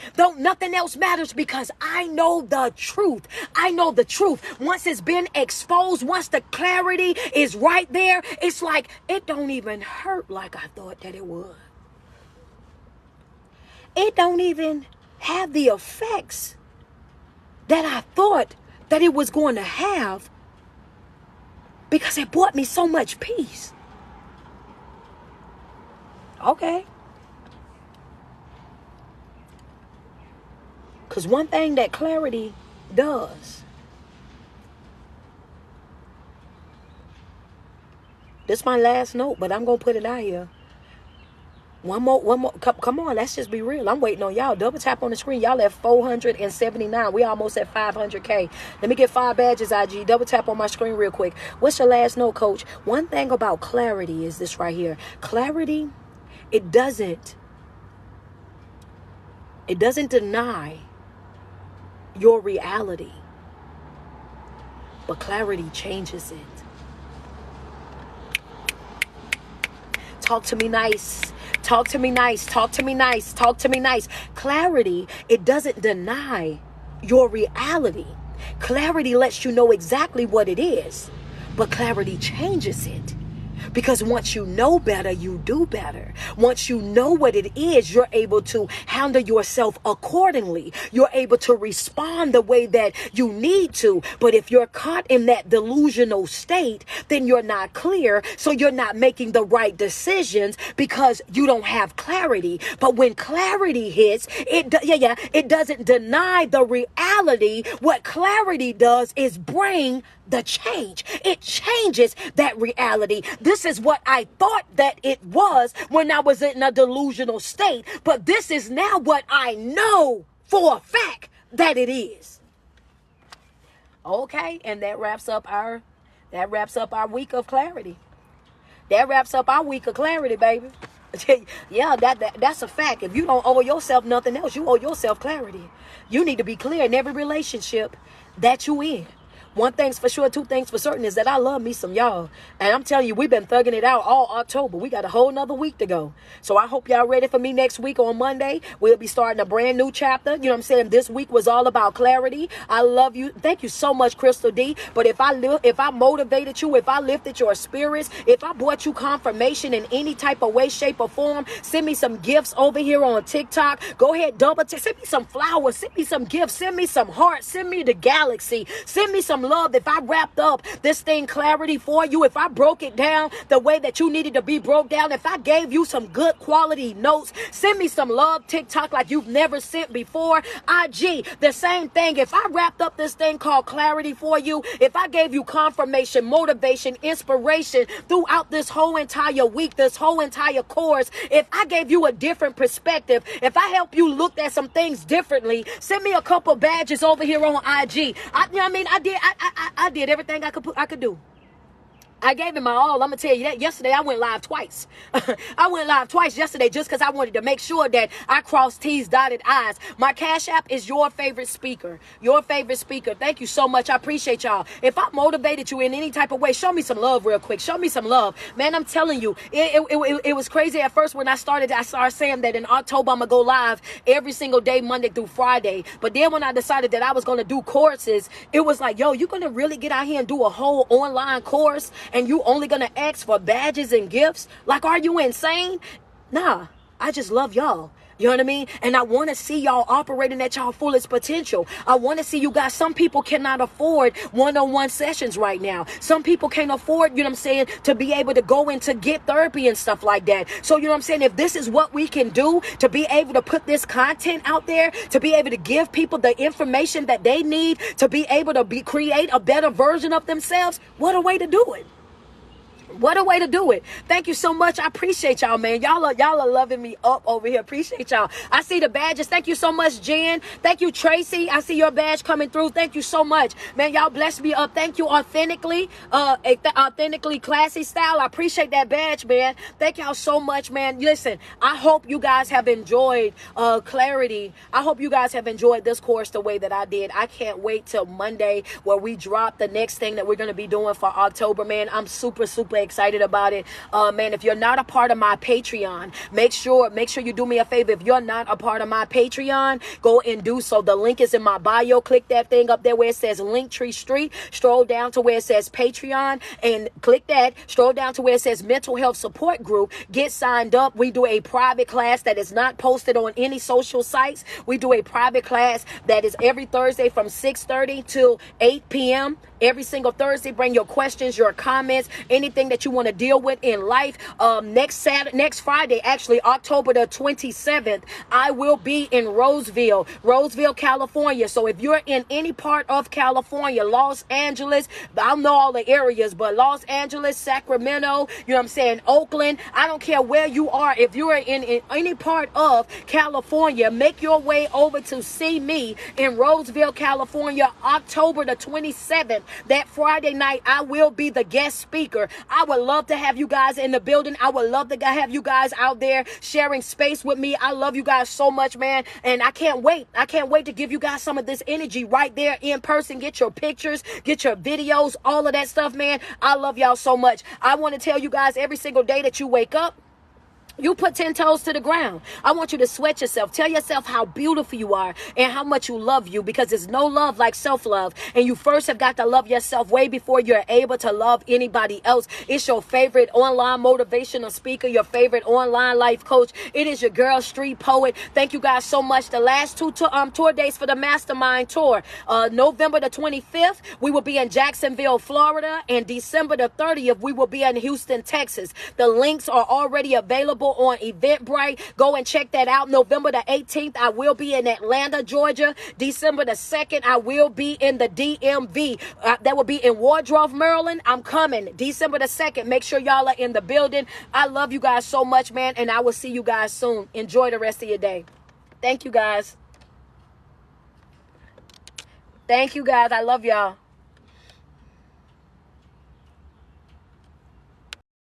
else matters because I know the truth. I know the truth. Once it's been exposed, once the clarity is right there, it's like it don't even hurt like I thought that it would. It don't even have the effects that I thought that it was going to have because it brought me so much peace. Okay. Because one thing that clarity does, This my last note, but I'm going to put it out here. One more. Come on, let's just be real. I'm waiting on y'all. Double tap on the screen. Y'all at 479. We almost at 500K. Let me get 5 badges, IG. Double tap on my screen real quick. What's your last note, coach? One thing about clarity is this right here. Clarity, it doesn't deny your reality, but clarity changes it. Talk to me nice. Talk to me nice. Talk to me nice. Talk to me nice. Clarity, it doesn't deny your reality. Clarity lets you know exactly what it is, but clarity changes it. Because once you know better, you do better. Once you know what it is, you're able to handle yourself accordingly. You're able to respond the way that you need to. But if you're caught in that delusional state, then you're not clear. So you're not making the right decisions because you don't have clarity. But when clarity hits, it doesn't deny the reality. What clarity does is bring the change. It changes that reality. This is what I thought that it was when I was in a delusional state, but this is now what I know for a fact that it is. Okay, and that wraps up our week of clarity. That wraps up our week of clarity, baby. Yeah, that's a fact. If you don't owe yourself nothing else, you owe yourself clarity. You need to be clear in every relationship that you in. One thing's for sure, two things for certain is that I love me some y'all. And I'm telling you, we've been thugging it out all October. We got a whole nother week to go. So I hope y'all ready for me next week on Monday. We'll be starting a brand new chapter. You know what I'm saying? This week was all about clarity. I love you. Thank you so much, Crystal D. But if I motivated you, if I lifted your spirits, if I brought you confirmation in any type of way, shape, or form, send me some gifts over here on TikTok. Go ahead, send me some flowers, send me some gifts, send me some hearts, send me the galaxy, send me some love. If I wrapped up this thing clarity for you, if I broke it down the way that you needed to be broke down, if I gave you some good quality notes, send me some love TikTok like you've never sent before. IG, the same thing. If I wrapped up this thing called clarity for you, if I gave you confirmation, motivation, inspiration throughout this whole entire week, this whole entire course, if I gave you a different perspective, if I help you look at some things differently, send me a couple badges over here on IG. I did everything I could do. I gave it my all. I'm going to tell you that. Yesterday, I went live twice. I went live twice yesterday just because I wanted to make sure that I crossed T's, dotted I's. My Cash App is your favorite speaker. Your favorite speaker. Thank you so much. I appreciate y'all. If I motivated you in any type of way, show me some love real quick. Show me some love. Man, I'm telling you, it was crazy at first when I started saying that in October, I'm going to go live every single day, Monday through Friday. But then when I decided that I was going to do courses, it was like, yo, you're going to really get out here and do a whole online course? And you only gonna ask for badges and gifts? Like, are you insane? Nah, I just love y'all. You know what I mean? And I want to see y'all operating at y'all fullest potential. I want to see you guys. Some people cannot afford one-on-one sessions right now. Some people can't afford, you know what I'm saying, to be able to go in to get therapy and stuff like that. So, you know what I'm saying? If this is what we can do to be able to put this content out there, to be able to give people the information that they need to be able to create a better version of themselves, what a way to do it. What a way to do it. Thank you so much. I appreciate y'all, man. Y'all are loving me up over here. Appreciate y'all. I see the badges. Thank you so much, Jen. Thank you, Tracy. I see your badge coming through. Thank you so much. Man, y'all bless me up. Thank you, Authentically Classy Style. I appreciate that badge, man. Thank y'all so much, man. Listen, I hope you guys have enjoyed clarity. I hope you guys have enjoyed this course the way that I did. I can't wait till Monday where we drop the next thing that we're going to be doing for October, man. I'm super excited about it. Man, if you're not a part of my Patreon, make sure you do me a favor. If you're not a part of my Patreon, go and do so. The link is in my bio. Click that thing up there where it says Linktree Street. Stroll down to where it says Patreon and click that. Stroll down to where it says Mental Health Support Group. Get signed up. We do a private class that is not posted on any social sites. We do a private class that is every Thursday from 6:30 till 8 p.m. Every single Thursday, bring your questions, your comments, anything that you want to deal with in life. Next Friday, actually, October the 27th, I will be in Roseville, California. So if you're in any part of California, Los Angeles, I don't know all the areas, but Los Angeles, Sacramento, you know what I'm saying, Oakland, I don't care where you are. If you're in any part of California, make your way over to see me in Roseville, California, October the 27th. That Friday night, I will be the guest speaker. I would love to have you guys in the building. I would love to have you guys out there sharing space with me. I love you guys so much, man. And I can't wait. I can't wait to give you guys some of this energy right there in person. Get your pictures, get your videos, all of that stuff, man. I love y'all so much. I want to tell you guys every single day that you wake up, you put 10 toes to the ground. I want you to sweat yourself. Tell yourself how beautiful you are and how much you love you, because there's no love like self-love. And you first have got to love yourself way before you're able to love anybody else. It's your favorite online motivational speaker, your favorite online life coach. It is your girl, Street Poet. Thank you guys so much. The last two tour days for the Mastermind Tour. November the 25th, we will be in Jacksonville, Florida. And December the 30th, we will be in Houston, Texas. The links are already available on Eventbrite. Go and check that out. November the 18th, I will be in Atlanta, Georgia. December the 2nd, I will be in the DMV. That will be in Wardrobe, Maryland. I'm coming December the 2nd. Make sure y'all are in the building. I love you guys so much, man, and I will see you guys soon. Enjoy the rest of your day. Thank you, guys. Thank you, guys. I love y'all.